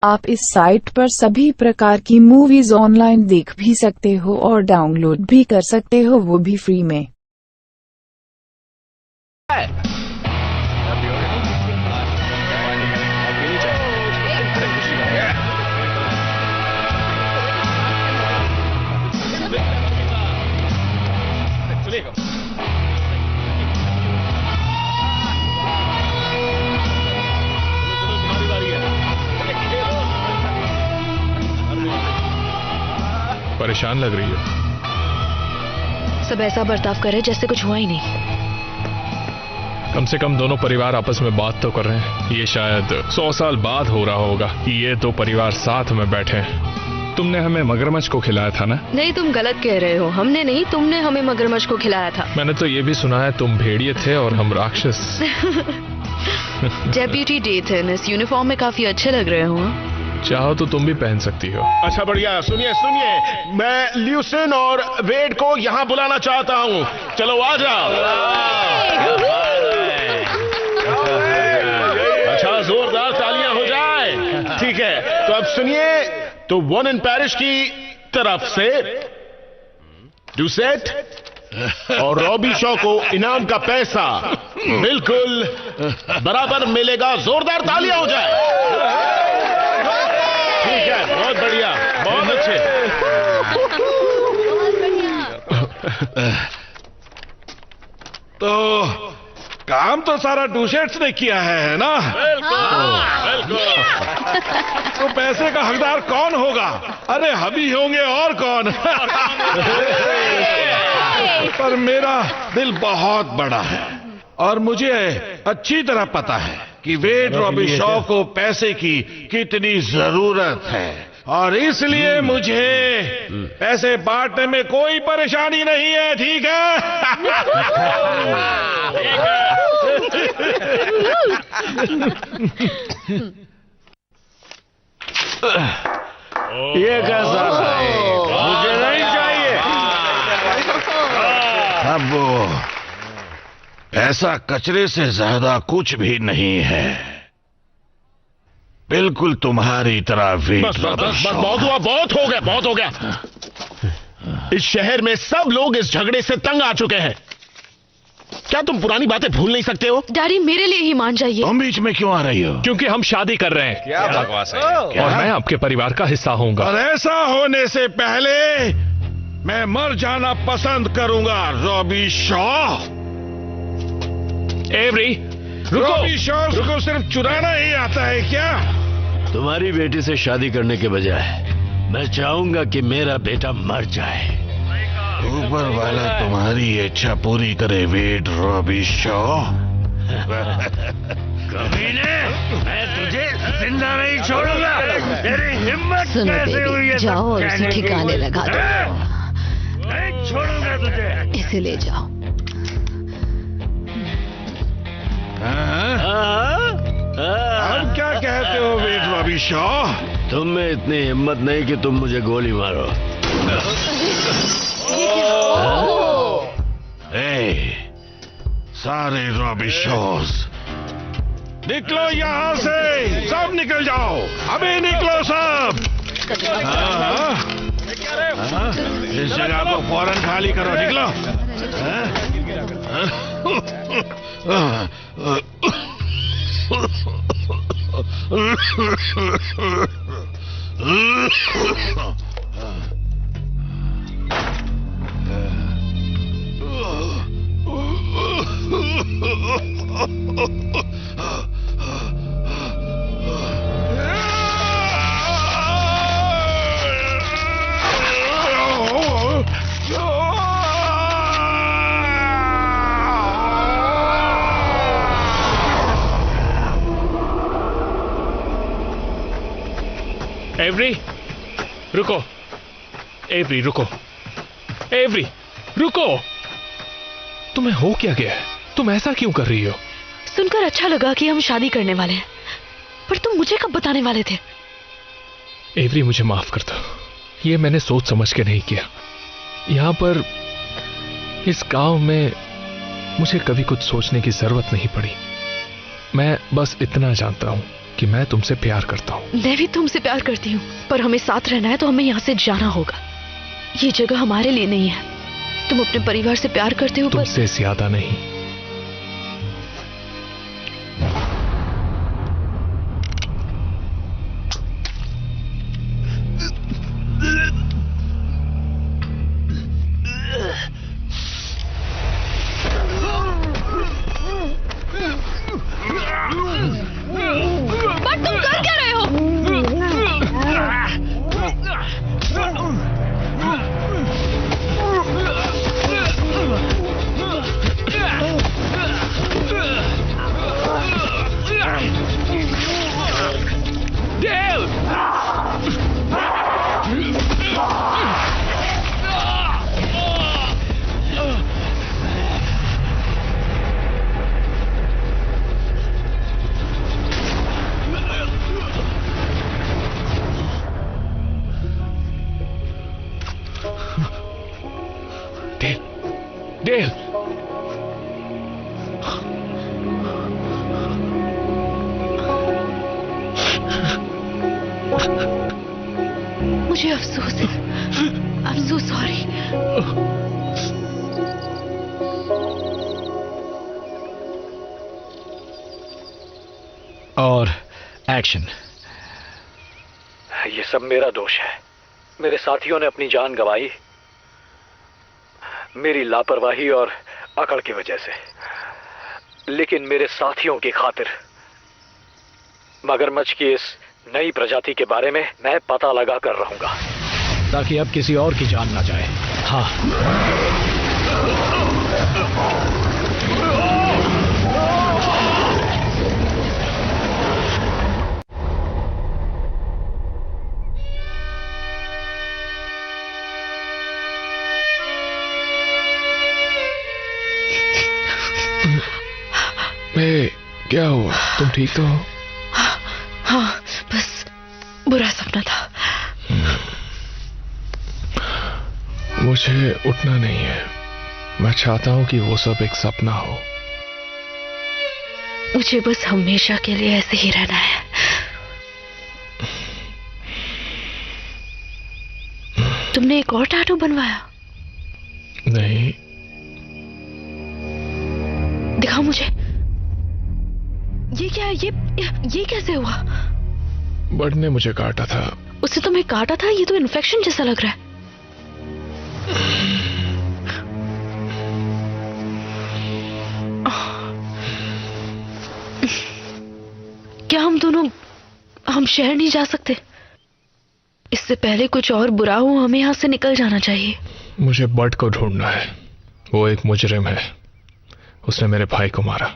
आप इस साइट पर सभी प्रकार की मूवीज ऑनलाइन देख भी सकते हो और डाउनलोड भी कर सकते हो, वो भी फ्री में। परेशान लग रही है। सब ऐसा बर्ताव करे जैसे कुछ हुआ ही नहीं। कम से कम दोनों परिवार आपस में बात तो कर रहे हैं। ये शायद 100 साल बाद हो रहा होगा कि ये दो परिवार साथ में बैठे हैं। तुमने हमें मगरमच्छ को खिलाया था ना? नहीं, तुम गलत कह रहे हो। हमने नहीं, तुमने हमें मगरमच्छ को खिलाया था। मैंने तो ये भी सुना है तुम भेड़िए थे और हम राक्षस। डेप्यूटी डेथन, इस यूनिफॉर्म में काफी अच्छे लग रहे हो। चाहो तो तुम भी पहन सकती हो। अच्छा बढ़िया, सुनिए सुनिए, मैं ल्यूसिन और वेड को यहाँ बुलाना चाहता हूँ। चलो आ जाओ। अच्छा, जोरदार तालियां हो जाए। ठीक है, तो अब सुनिए, तो वन इन पेरिस की तरफ से डुसेट और रॉबी शॉ को इनाम का पैसा बिल्कुल बराबर मिलेगा। जोरदार तालियां हो जाए। ठीक है, बहुत बढ़िया, बहुत अच्छे। काम तो सारा डूशेट्स ने किया है ना? तो पैसे का हकदार कौन होगा? अरे हम ही होंगे और कौन? पर मेरा दिल बहुत बड़ा है और मुझे अच्छी तरह पता है कि वेड रॉबी शॉ को पैसे की कितनी जरूरत है और इसलिए मुझे पैसे बांटने में कोई परेशानी नहीं है। ठीक है? ये कैसा है? मुझे नहीं चाहिए। अब वो ऐसा कचरे से ज्यादा कुछ भी नहीं है, बिल्कुल तुम्हारी तरह वेट। बस बहुत हुआ, बहुत हो गया। इस शहर में सब लोग इस झगड़े से तंग आ चुके हैं। क्या तुम पुरानी बातें भूल नहीं सकते हो? डैडी मेरे लिए ही मान जाइए। तुम बीच में क्यों आ रही हो? क्योंकि हम शादी कर रहे हैं। क्या बकवास है? और मैं आपके परिवार का हिस्सा होऊंगा। और ऐसा होने से पहले मैं मर जाना पसंद करूंगा Robbie Shaw. Every Robbie Shaw को सिर्फ चुराना ही आता है क्या? तुम्हारी बेटी से शादी करने के बजाय मैं चाहूंगा कि मेरा बेटा मर जाए। ऊपर वाला तुम्हारी इच्छा पूरी करे वेड रॉबी शॉ। कमीने, मैं तुझे जिंदा नहीं छोड़ूंगा। तेरी हिम्मत सुनो कैसे हुई बेबी, है? जाओ और उसे ठिकाने लगा दो। नहीं छोड़ूंगा तुझे। इसे ले जाओ। अब क्या कहते हो वेड रॉबी शॉ? तुम में इतनी हिम्मत नहीं कि तुम मुझे गोली मारो। सारे रॉबी शॉज निकलो यहाँ से, सब निकल जाओ, अभी निकलो सब। इस जगह को फौरन खाली करो, निकलो। एवरी रुको, एवरी रुको, एवरी रुको। तुम्हें हो क्या गया है? तुम ऐसा क्यों कर रही हो? सुनकर अच्छा लगा कि हम शादी करने वाले हैं, पर तुम मुझे कब बताने वाले थे? एवरी मुझे माफ कर दो, ये मैंने सोच समझ के नहीं किया। यहां पर इस गांव में मुझे कभी कुछ सोचने की जरूरत नहीं पड़ी। मैं बस इतना जानता हूं कि मैं तुमसे प्यार करता हूं। मैं भी तुमसे प्यार करती हूँ, पर हमें साथ रहना है तो हमें यहाँ से जाना होगा। ये जगह हमारे लिए नहीं है। तुम अपने परिवार से प्यार करते हो, तुमसे ज्यादा नहीं। बट तुम कर क्या रहे हो? डेल, मुझे अफसोस है। I am so sorry. और एक्शन। ये सब मेरा दोष है। मेरे साथियों ने अपनी जान गंवाई मेरी लापरवाही और अकड़ की वजह से। लेकिन मेरे साथियों की खातिर मगरमच्छ की इस नई प्रजाति के बारे में मैं पता लगा कर रहूंगा, ताकि अब किसी और की जान ना जाए। हाँ। क्या हुआ? तुम ठीक तो हो? हाँ, बस बुरा सपना था। मुझे उठना नहीं है। मैं चाहता हूं कि वो सब एक सपना हो। मुझे बस हमेशा के लिए ऐसे ही रहना है। तुमने एक और टैटू बनवाया? नहीं। दिखाओ मुझे। ये क्या है? ये कैसे हुआ? बर्ड ने मुझे काटा था। उससे तुम्हें काटा था? ये तो इन्फेक्शन जैसा लग रहा है। क्या हम शहर नहीं जा सकते? इससे पहले कुछ और बुरा हो, हमें यहां से निकल जाना चाहिए। मुझे बर्ड को ढूंढना है। वो एक मुजरिम है। उसने मेरे भाई को मारा।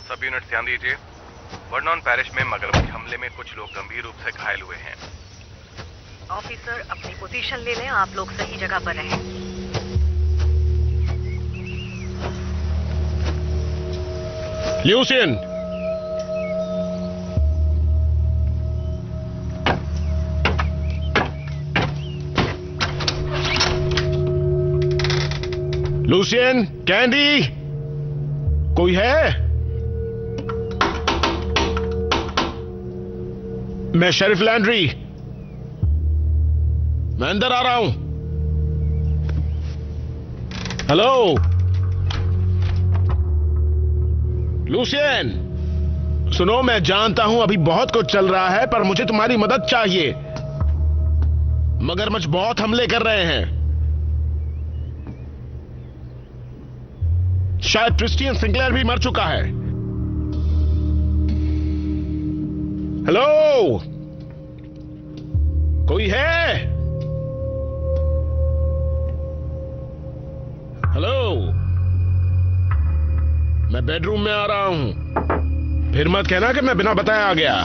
सब यूनिट ध्यान दीजिए। वर्नॉन पैरिश में मगरमच्छ हमले में कुछ लोग गंभीर रूप से घायल हुए हैं। ऑफिसर, अपनी पोजीशन ले लें। आप लोग सही जगह पर रहें। ल्यूसियन, लूसियन, कैंडी, कोई है? मैं शेरिफ लैंड्री, मैं अंदर आ रहा हूं। हेलो लूसियन, सुनो, मैं जानता हूं अभी बहुत कुछ चल रहा है, पर मुझे तुम्हारी मदद चाहिए। मगरमच्छ बहुत हमले कर रहे हैं। शायद क्रिस्टियन सिंक्लेयर भी मर चुका है। हेलो, कोई है? हेलो, मैं बेडरूम में आ रहा हूं। फिर मत कहना कि मैं बिना बताए आ गया।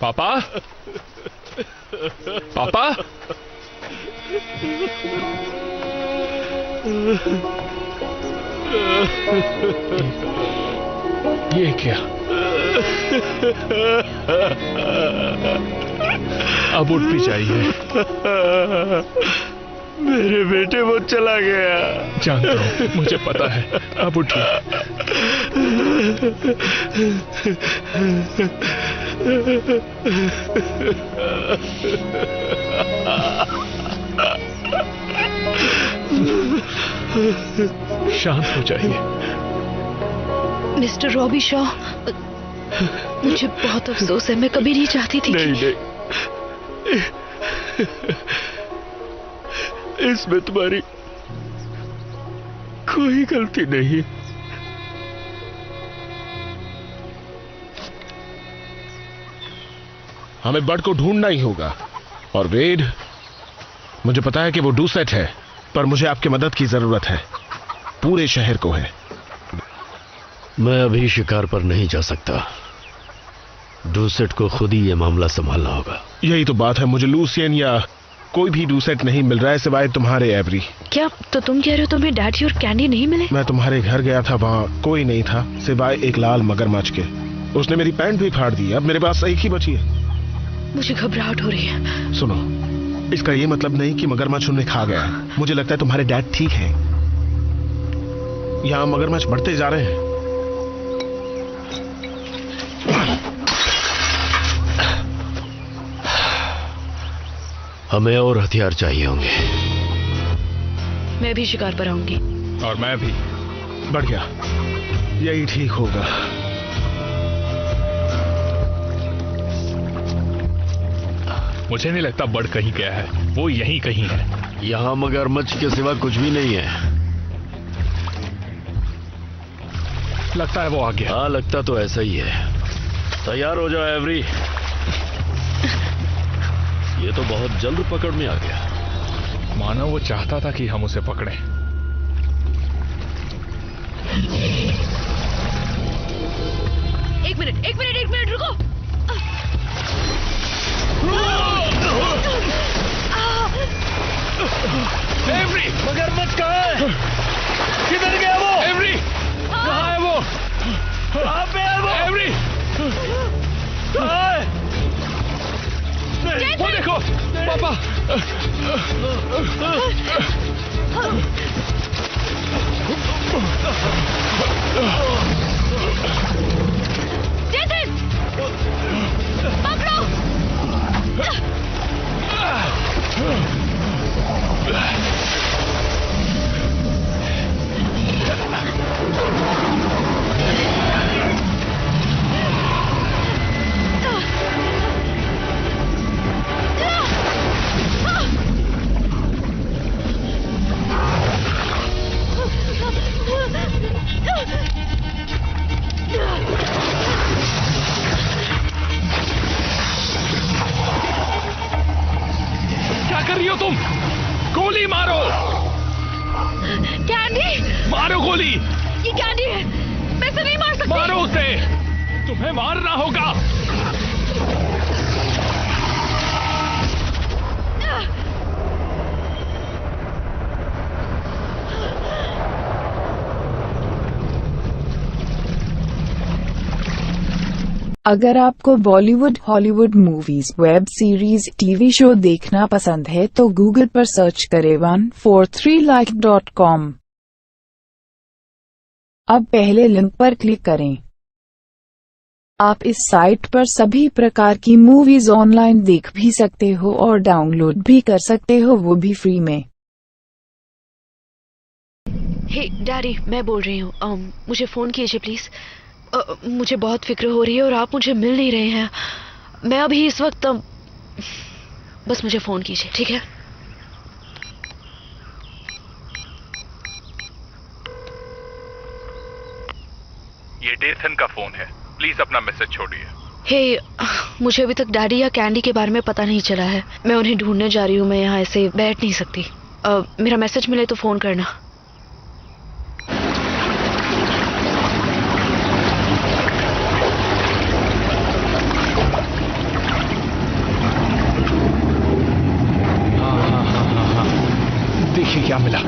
पापा? पापा? ये क्या? अब उठ भी जाइए। मेरे बेटे वो चला गया। जानता हूं, मुझे पता है। अब उठिए। शांत हो जाइए। मिस्टर रॉबी शॉ, मुझे बहुत अफसोस है। मैं कभी नहीं चाहती थी नहीं, इसमें तुम्हारी कोई गलती नहीं। हमें बर्ड को ढूंढना ही होगा। और वेड, मुझे पता है कि वो डूसेट है, पर मुझे आपकी मदद की जरूरत है। पूरे शहर को है। मैं अभी शिकार पर नहीं जा सकता। डूसेट को खुद ही ये मामला संभालना होगा। यही तो बात है। मुझे लूसियन या कोई भी डूसेट नहीं मिल रहा है सिवाय तुम्हारे एवरी। क्या तो तुम कह रहे हो तुम्हें डैडी और कैंडी नहीं मिले? मैं तुम्हारे घर गया था, वहाँ कोई नहीं था सिवाय एक लाल मगरमच्छ के। उसने मेरी पैंट भी फाड़ दी। अब मेरे पास एक ही बची है। मुझे घबराहट हो रही है। सुनो, इसका ये मतलब नहीं कि मगरमच्छ उन्हें खा गया है। मुझे लगता है तुम्हारे डैड ठीक हैं। यहाँ मगरमच्छ बढ़ते जा रहे हैं। हमें और हथियार चाहिए होंगे। मैं भी शिकार पर आऊंगी। और मैं भी। बढ़िया, यही ठीक होगा। मुझे नहीं लगता बर्ड कहीं गया है, वो यहीं कहीं है। यहाँ मगरमच्छ के सिवा कुछ भी नहीं है। लगता है वो आ गया। हाँ, लगता तो ऐसा ही है। तैयार हो जाओ एवरी। ये तो बहुत जल्द पकड़ में आ गया। मानो वो चाहता था कि हम उसे पकड़ें। एक मिनट रुको। एवरी, मगरमच्छ कहाँ है? किधर गया वो? एवरी, कहाँ है वो? कहाँ पे है वो? एवरी, कहाँ है? नहीं, वो देखो, पापा। जेसन, पकड़ो। क्या कर रही हो तुम? गोली मारो। कैंडी, मारो गोली। ये कैंडी है, मैं इसे नहीं मार सकती। मारो उसे, तुम्हें मारना होगा। अगर आपको Bollywood, Hollywood movies, web series, TV show देखना पसंद है तो गूगल पर सर्च करें 143like.com। अब पहले लिंक पर क्लिक करें। आप इस साइट पर सभी प्रकार की मूवीज ऑनलाइन देख भी सकते हो और डाउनलोड भी कर सकते हो, वो भी फ्री में। हे डैडी, मैं बोल रही हूँ, मुझे फोन कीजिए प्लीज। मुझे बहुत फिक्र हो रही है और आप मुझे मिल नहीं रहे हैं। मैं अभी इस वक्त बस मुझे फोन कीजिए, ठीक है? ये डेथन का फोन है, प्लीज अपना मैसेज छोड़िए। हे, मुझे अभी तक डैडी या कैंडी के बारे में पता नहीं चला है। मैं उन्हें ढूंढने जा रही हूँ। मैं यहाँ ऐसे बैठ नहीं सकती। मेरा मैसेज मिले तो फोन करना। देखिए क्या मिला।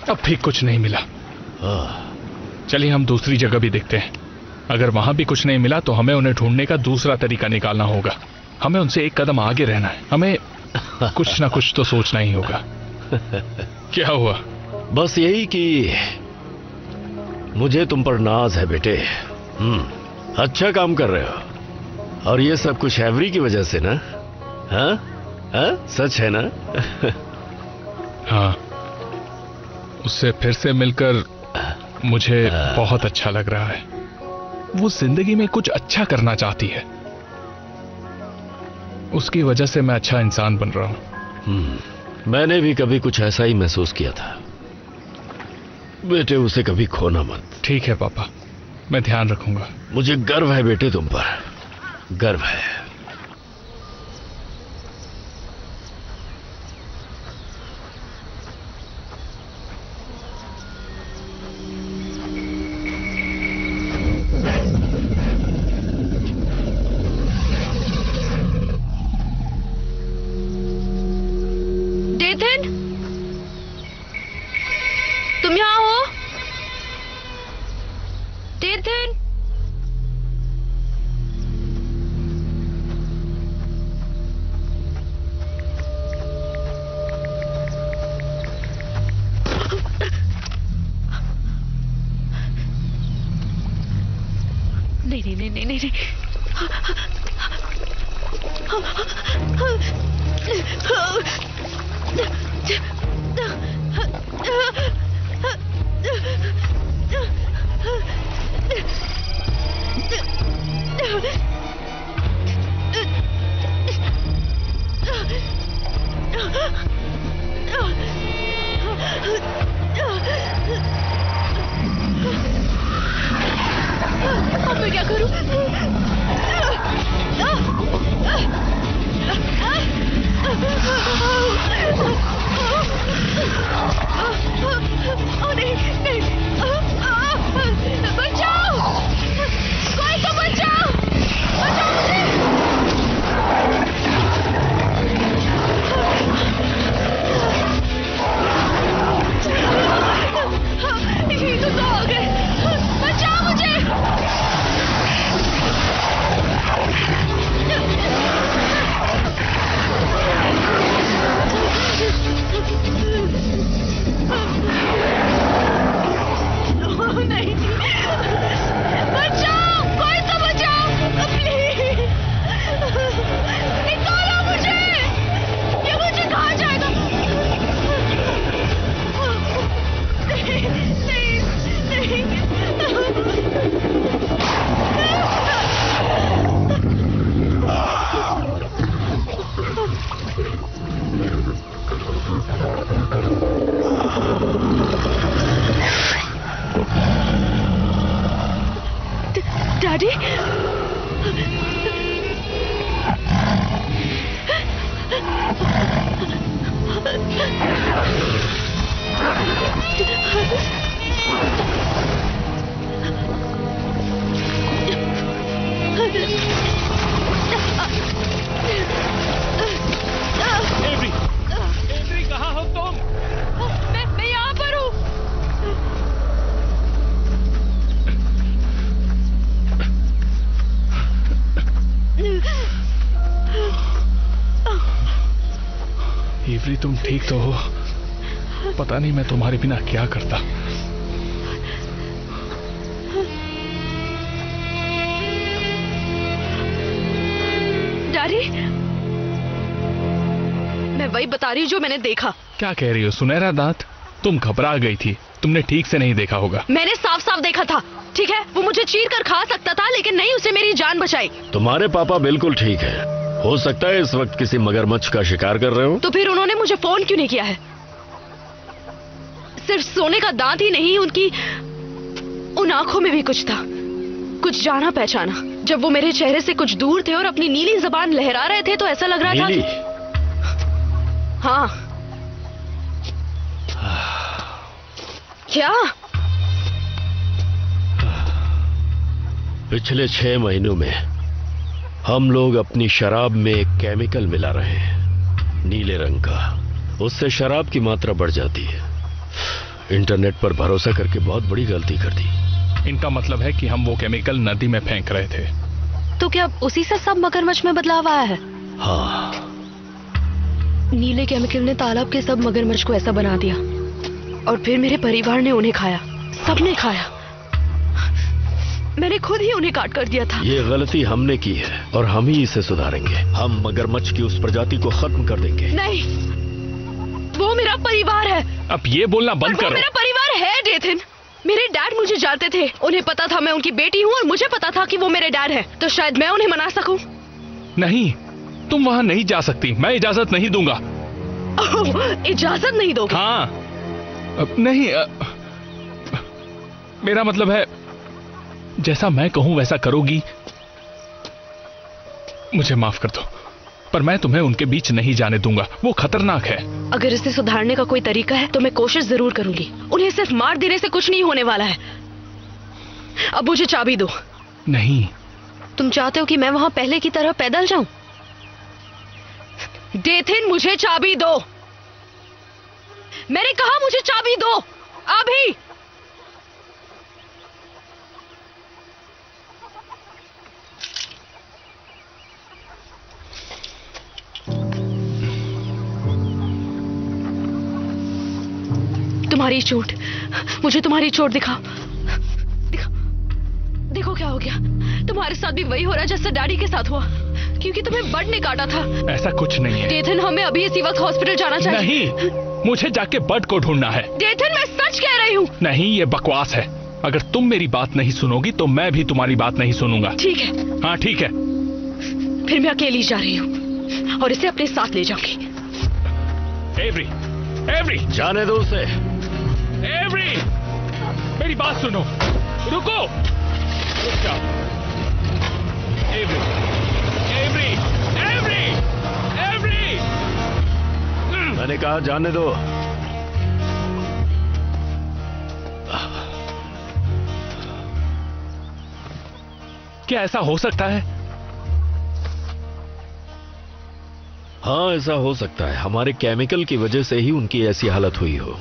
अब भी कुछ नहीं मिला। चलिए हम दूसरी जगह भी देखते हैं। अगर वहां भी कुछ नहीं मिला तो हमें उन्हें ढूंढने का दूसरा तरीका निकालना होगा। हमें उनसे एक कदम आगे रहना है। हमें कुछ ना कुछ तो सोचना ही होगा। क्या हुआ? बस यही कि मुझे तुम पर नाज है बेटे। अच्छा काम कर रहे हो। और ये सब कुछ एवरी की वजह से ना? हाँ हाँ, सच है ना? हाँ, उससे फिर से मिलकर मुझे बहुत अच्छा लग रहा है। वो जिंदगी में कुछ अच्छा करना चाहती है। उसकी वजह से मैं अच्छा इंसान बन रहा हूं। मैंने भी कभी कुछ ऐसा ही महसूस किया था। बेटे, उसे कभी खोना मत। ठीक है पापा, मैं ध्यान रखूंगा। मुझे गर्व है बेटे तुम पर, गर्व है। डेथन, तुम यहाँ हो? डेथन, नहीं नहीं नहीं नहीं नहीं अब मैं क्या करूं? नहीं नहीं, बचाओ, कोई तो बचाओ, बचाओ मुझे। ये तो हो गए, बचाओ मुझे। नहीं, बचाओ, कोई तो बचाओ, प्लीज, निकालो मुझे, ये मुझे कहाँ जाएगा? नहीं, नहीं, डैडी, एवरी, कहाँ हो तुम? मैं यहाँ पर हूँ। एवरी, तुम ठीक तो हो? पता नहीं मैं तुम्हारे बिना क्या करता। डैडी, मैं वही बता रही हूँ जो मैंने देखा। क्या कह रही हो? सुनहरा दांत? तुम घबरा गई थी, तुमने ठीक से नहीं देखा होगा। मैंने साफ साफ देखा था। ठीक है, वो मुझे चीर कर खा सकता था, लेकिन नहीं, उसे मेरी जान बचाई। तुम्हारे पापा बिल्कुल ठीक है। हो सकता है इस वक्त किसी मगरमच्छ का शिकार कर रहे हो। तो फिर उन्होंने मुझे फोन क्यों नहीं किया है? सिर्फ सोने का दांत ही नहीं, उनकी उन आंखों में भी कुछ था, कुछ जाना पहचाना। जब वो मेरे चेहरे से कुछ दूर थे और अपनी नीली जबान लहरा रहे थे, तो ऐसा लग रहा था कि... हाँ। क्या? पिछले 6 महीनों में हम लोग अपनी शराब में एक केमिकल मिला रहे हैं, नीले रंग का। उससे शराब की मात्रा बढ़ जाती है। इंटरनेट पर भरोसा करके बहुत बड़ी गलती कर दी। इनका मतलब है कि हम वो केमिकल नदी में फेंक रहे थे। तो क्या उसी से सब मगरमच्छ में बदलाव आया है? हाँ। नीले केमिकल ने तालाब के सब मगरमच्छ को ऐसा बना दिया, और फिर मेरे परिवार ने उन्हें खाया, सबने खाया। मैंने खुद ही उन्हें काट कर दिया था। ये गलती हमने की है और हम ही इसे सुधारेंगे। हम मगरमच्छ की उस प्रजाति को खत्म कर देंगे। नहीं, वो मेरा परिवार है। अब ये बोलना बंद करो। वो मेरा परिवार है डेथन। मेरे डैड मुझे जानते थे, उन्हें पता था मैं उनकी बेटी हूँ और मुझे पता था कि वो मेरे डैड हैं, तो शायद मैं उन्हें मना सकूं। नहीं, तुम वहां नहीं जा सकती, मैं इजाजत नहीं दूंगा। इजाजत नहीं दोगे? हाँ। नहीं, मेरा मतलब है जैसा मैं कहूं वैसा करोगी। मुझे माफ कर दो, पर मैं तुम्हें उनके बीच नहीं जाने दूंगा, वो खतरनाक है। अगर इसे सुधारने का कोई तरीका है तो मैं कोशिश जरूर करूंगी। उन्हें सिर्फ मार देने से कुछ नहीं होने वाला है। अब मुझे चाबी दो। नहीं। तुम चाहते हो कि मैं वहां पहले की तरह पैदल जाऊं? डेथिन, मुझे चाबी दो। मैंने कहा मुझे चाबी दो अभी। तुम्हारी चोट, मुझे तुम्हारी चोट दिखाओ। देखो क्या हो गया। तुम्हारे साथ भी वही हो रहा है जैसा डैडी के साथ हुआ, क्योंकि तुम्हें बर्ड ने काटा था। ऐसा कुछ नहीं है। डेथन, हमें अभी इसी वक्त हॉस्पिटल जाना चाहिए। नहीं, मुझे जाके बर्ड को ढूंढना है। डेथन, मैं सच कह रही हूँ। नहीं, ये बकवास है। अगर तुम मेरी बात नहीं सुनोगी तो मैं भी तुम्हारी बात नहीं सुनूंगा। ठीक है। हाँ ठीक है। फिर मैं अकेली जा रही हूँ और इसे अपने साथ ले जाऊंगी। एवरी, एवरी, जाने दो उसे। एवरी, मेरी बात सुनो। रुको, रुक जाओ। Every, every, every, every. मैंने कहा जाने दो। क्या ऐसा हो सकता है? हाँ, ऐसा हो सकता है। हमारे केमिकल की वजह से ही उनकी ऐसी हालत हुई हो।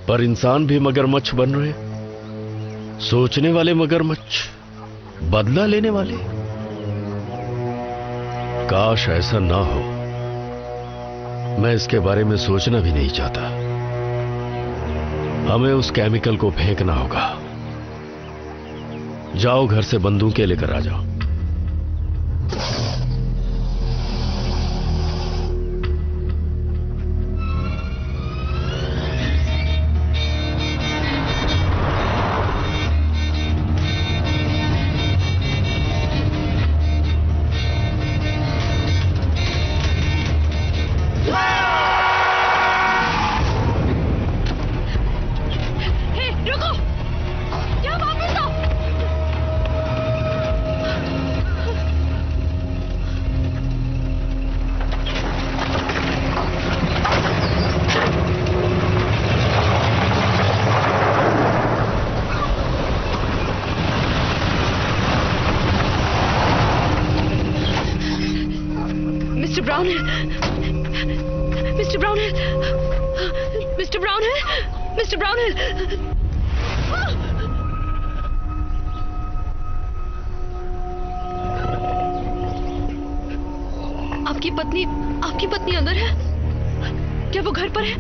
पर इंसान भी मगरमच्छ बन रहे, सोचने वाले मगरमच्छ, बदला लेने वाले। काश ऐसा ना हो। मैं इसके बारे में सोचना भी नहीं चाहता। हमें उस केमिकल को फेंकना होगा। जाओ, घर से बंदूकें लेकर आ जाओ। आपकी पत्नी अंदर है? क्या वो घर पर है?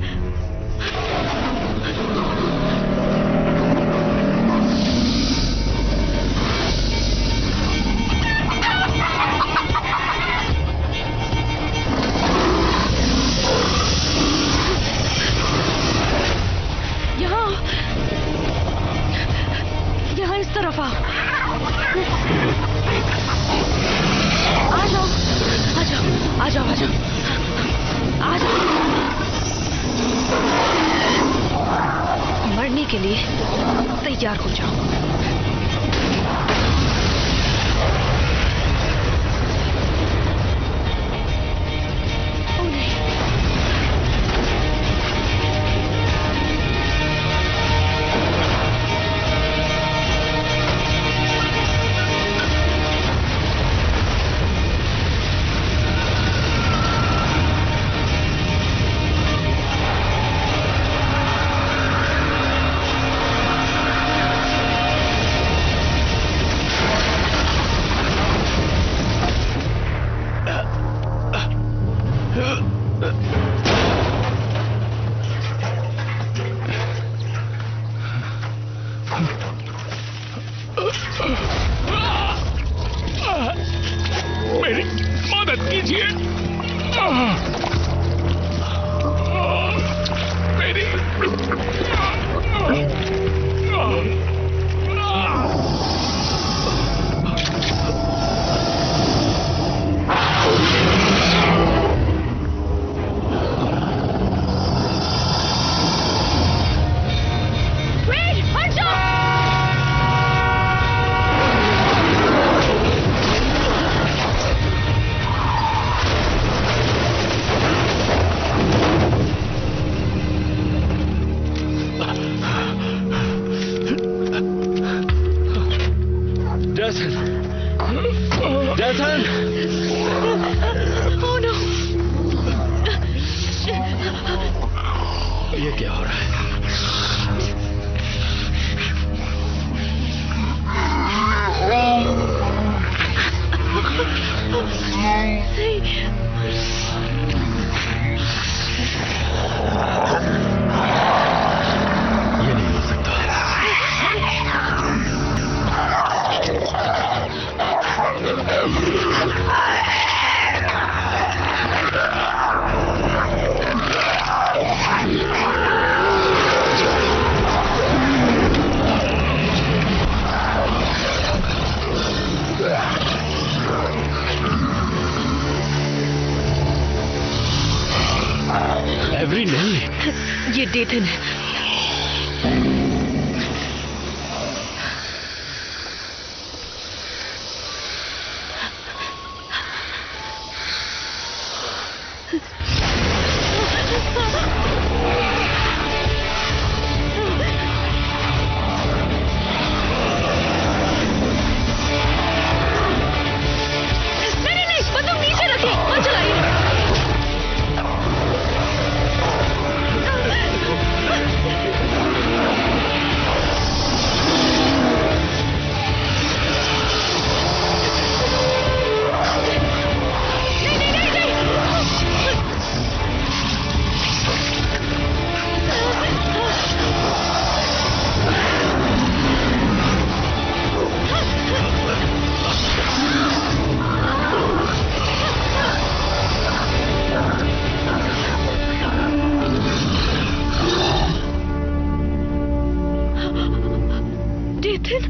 यहाँ इस तरफ आओ। आ जाओ, आ जाओ, आ जाओ, आ जाओ, आ जाओ। मरने के लिए तैयार हो जाओ। मेरी मदद कीजिए। मेरी जैसन! Oh no! ये क्या हो रहा है? ये नहीं हो सकता। एवरी नहीं, ये डेथन है। नहीं, बंदूक नीचे रखिए, मत चलाइए। डेथन,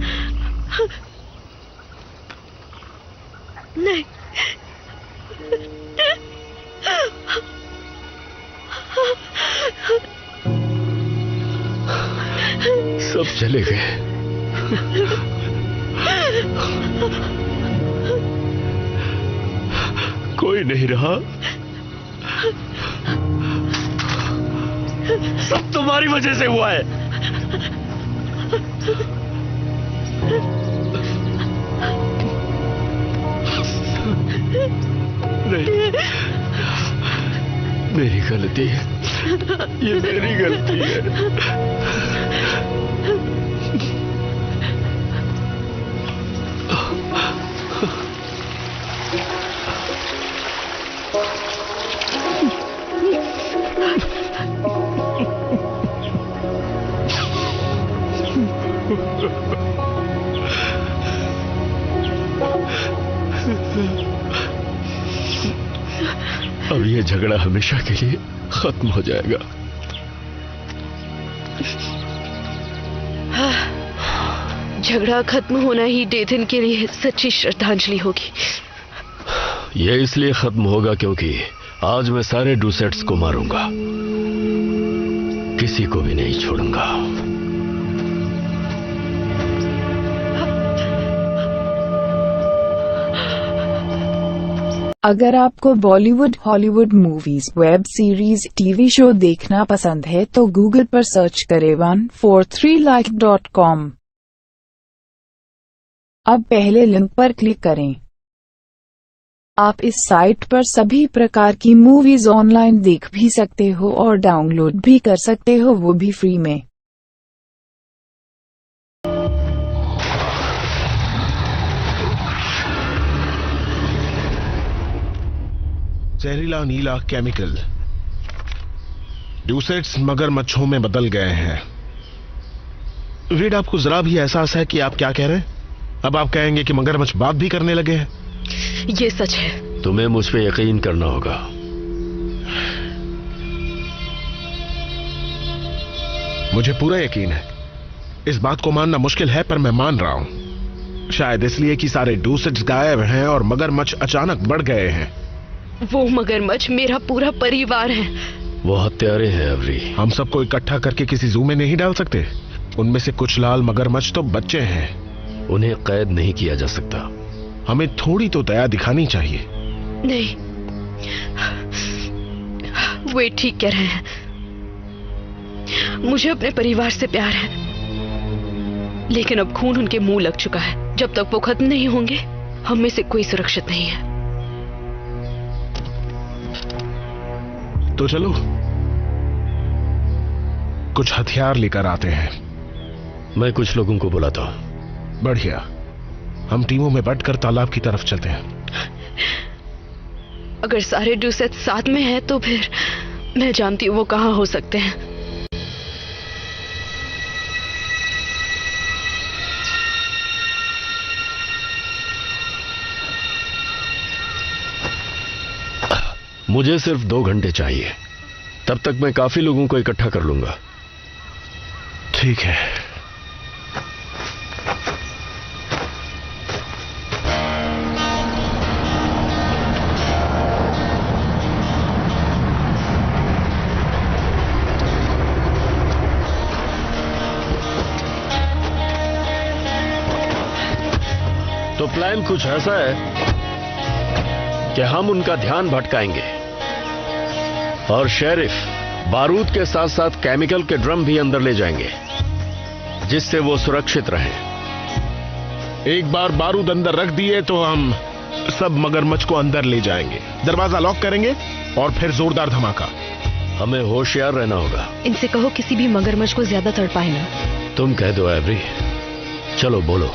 नहीं। सब चले गए। कोई नहीं रहा। सब तुम्हारी वजह से हुआ है। नहीं, मेरी गलती है। ये मेरी गलती है। अब ये झगड़ा हमेशा के लिए खत्म हो जाएगा। झगड़ा खत्म होना ही डेथन के लिए सच्ची श्रद्धांजलि होगी। ये इसलिए खत्म होगा क्योंकि आज मैं सारे डूसेट्स को मारूंगा, किसी को भी नहीं छोड़ूंगा। अगर आपको Bollywood, Hollywood movies, web series, TV show देखना पसंद है तो गूगल पर सर्च करें 143like.com। अब पहले लिंक पर क्लिक करें। आप इस साइट पर सभी प्रकार की मूवीज ऑनलाइन देख भी सकते हो और डाउनलोड भी कर सकते हो, वो भी फ्री में। जहरीला नीला केमिकल डूसेट्स मगरमच्छों में बदल गए हैं। वीड, आपको जरा भी एहसास है कि आप क्या कह रहे हैं? अब आप कहेंगे कि मगरमच्छ बात भी करने लगे हैं। ये सच है। तुम्हें मुझ पे यकीन करना होगा। मुझे पूरा यकीन है। इस बात को मानना मुश्किल है पर मैं मान रहा हूं। शायद इसलिए कि सारे डूसेट्स गायब हैं और मगरमच्छ अचानक बढ़ गए हैं। वो मगरमच्छ मेरा पूरा परिवार है। वो हत्यारे हैं एवरी। हम सबको इकट्ठा करके किसी जू में नहीं डाल सकते। उनमें से कुछ लाल मगरमच्छ तो बच्चे हैं। उन्हें कैद नहीं किया जा सकता। हमें थोड़ी तो दया दिखानी चाहिए। नहीं, वे ठीक कह रहे हैं। मुझे अपने परिवार से प्यार है, लेकिन अब खून उनके मुंह लग चुका है। जब तक वो खत्म नहीं होंगे हम में से कोई सुरक्षित नहीं है। तो चलो कुछ हथियार लेकर आते हैं। मैं कुछ लोगों को बुलाता हूं। बढ़िया, हम टीमों में बंटकर तालाब की तरफ चलते हैं। अगर सारे ड्यूसेट साथ में हैं तो फिर मैं जानती हूँ वो कहाँ हो सकते हैं। मुझे सिर्फ 2 घंटे चाहिए, तब तक मैं काफी लोगों को इकट्ठा कर लूंगा। ठीक है। तो प्लान कुछ ऐसा है कि हम उनका ध्यान भटकाएंगे और शेरिफ बारूद के साथ साथ केमिकल के ड्रम भी अंदर ले जाएंगे, जिससे वो सुरक्षित रहें। एक बार बारूद अंदर रख दिए तो हम सब मगरमच्छ को अंदर ले जाएंगे, दरवाजा लॉक करेंगे और फिर जोरदार धमाका। हमें होशियार रहना होगा। इनसे कहो किसी भी मगरमच्छ को ज्यादा तड़पाए ना। तुम कह दो एवरी। चलो बोलो।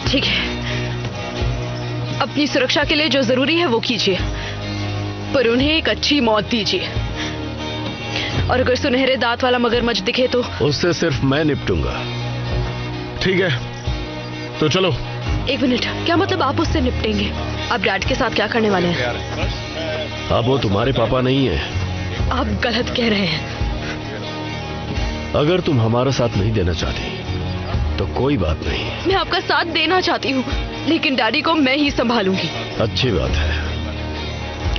ठीक है, अपनी सुरक्षा के लिए जो जरूरी है वो कीजिए, पर उन्हें एक अच्छी मौत दीजिए। और अगर सुनहरे दांत वाला मगरमच्छ दिखे तो उससे सिर्फ मैं निपटूंगा। ठीक है, तो चलो। 1 मिनट, क्या मतलब आप उससे निपटेंगे? आप डैड के साथ क्या करने वाले हैं? अब वो तुम्हारे पापा नहीं है। आप गलत कह रहे हैं। अगर तुम हमारा साथ नहीं देना चाहती तो कोई बात नहीं। मैं आपका साथ देना चाहती हूँ, लेकिन डैडी को मैं ही संभालूंगी। अच्छी बात है।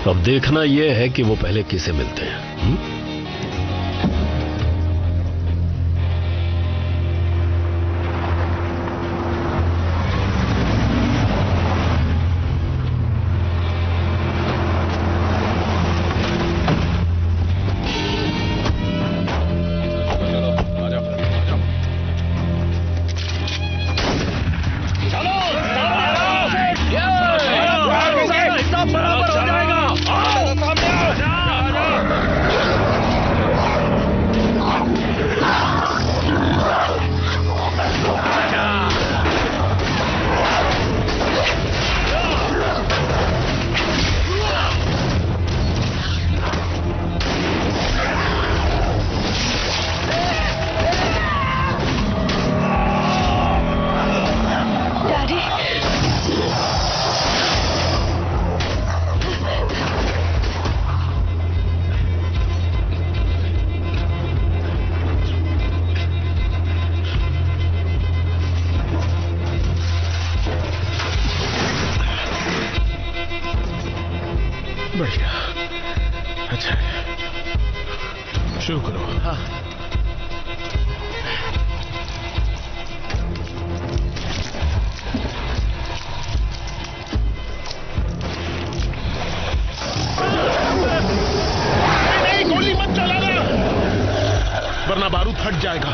अब देखना यह है कि वो पहले किसे मिलते हैं। बढ़िया, अच्छा है, शुरू करो। हाँ। नहीं, गोली मत चलाना, वरना बारूद फट जाएगा।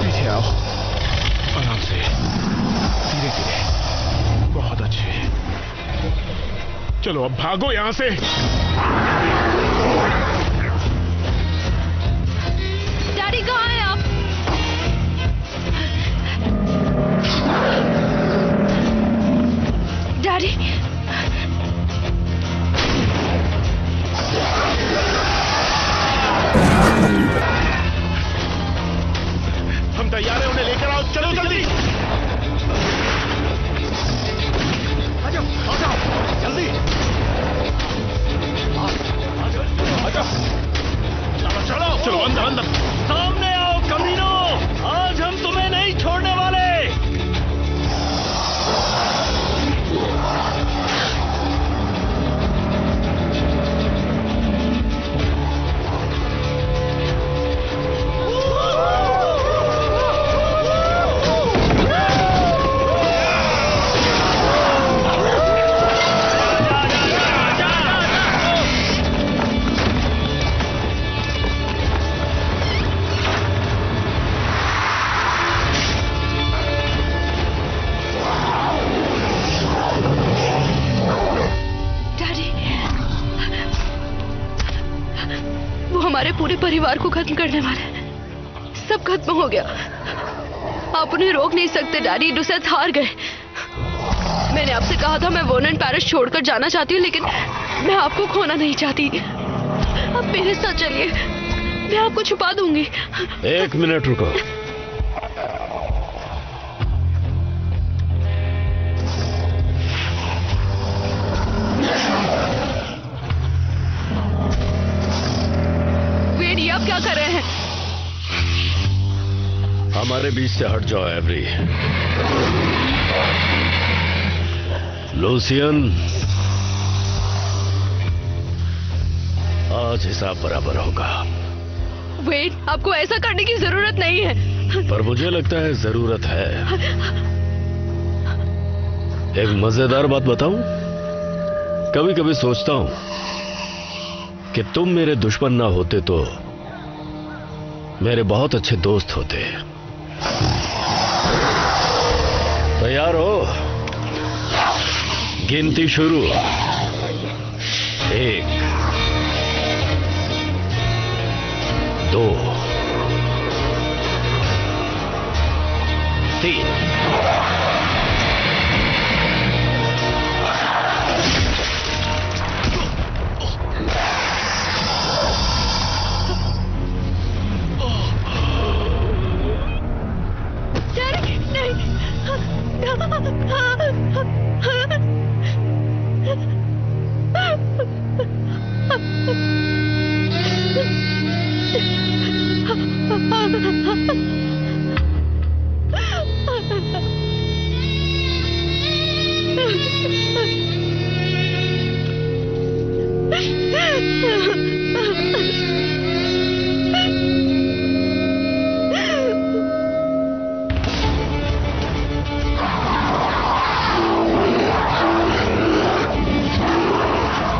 पीछे आओ, आराम से, धीरे धीरे। बहुत अच्छे। चलो अब भागो यहां से। डैडी कहाँ हैं आप? डैडी, हम तैयार हैं, उन्हें लेकर आओ। चलो जल्दी। आ जाओ जल्दी। चलो चलो अंदर अंदर। सामने आओ कमीनो, आज हम तुम्हें नहीं छोड़ने वाले। मेरे परिवार को खत्म करने वाला है। सब खत्म हो गया। आप उन्हें रोक नहीं सकते डैडी। डुसेथ हार गए। मैंने आपसे कहा था मैं वोनेन पैरिश छोड़कर जाना चाहती हूँ, लेकिन मैं आपको खोना नहीं चाहती। आप मेरे साथ चलिए, मैं आपको छुपा दूंगी। 1 मिनट रुको। वेड, ये आप क्या कर रहे हैं? हमारे बीच से हट जाओ एवरी। लूसियन, आज हिसाब बराबर होगा। वेड, आपको ऐसा करने की जरूरत नहीं है। पर मुझे लगता है जरूरत है। एक मजेदार बात बताऊं? कभी कभी सोचता हूं कि तुम मेरे दुश्मन ना होते तो मेरे बहुत अच्छे दोस्त होते। तैयार हो? गिनती शुरू। 1 2 3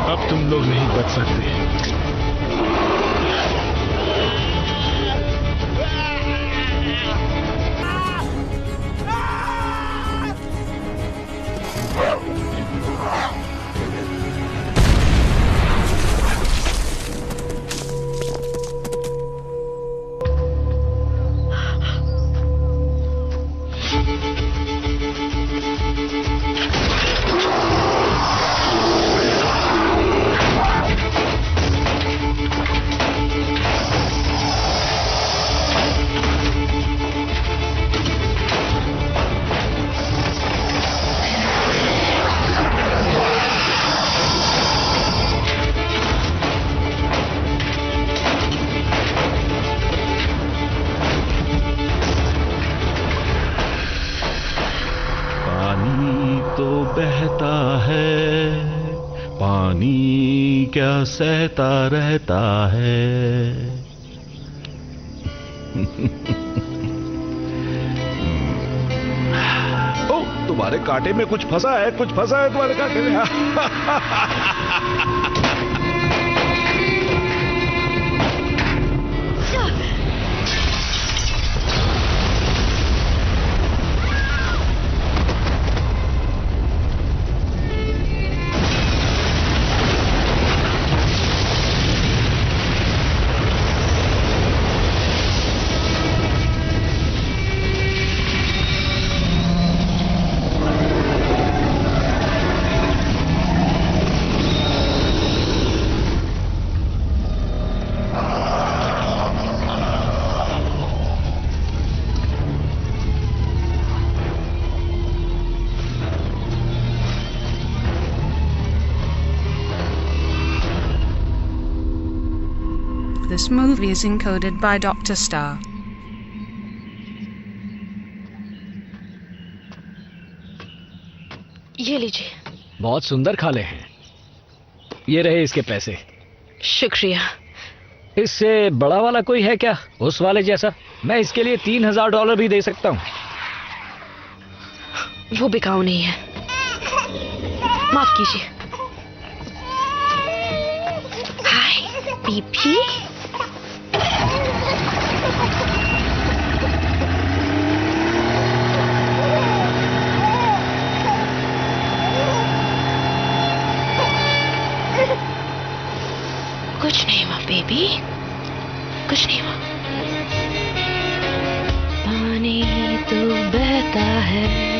अब तुम लोग नहीं बच सकते। बहता है पानी क्या सहता रहता है। ओ, तुम्हारे कांटे में कुछ फंसा है, कुछ फंसा है तुम्हारे कांटे में। This movie is encoded by Dr. Star. ये लीजिए। बहुत सुंदर खाले हैं। ये रहे इसके पैसे। शुक्रिया। इससे बड़ा वाला कोई है क्या, उस वाले जैसा? मैं इसके लिए $3000 भी दे सकता हूँ। वो बिकाऊ नहीं है, माफ कीजिए। हाय बीबी। कुछ नहीं माँ बेबी। कुछ नहीं हुआ। पानी तो बहता है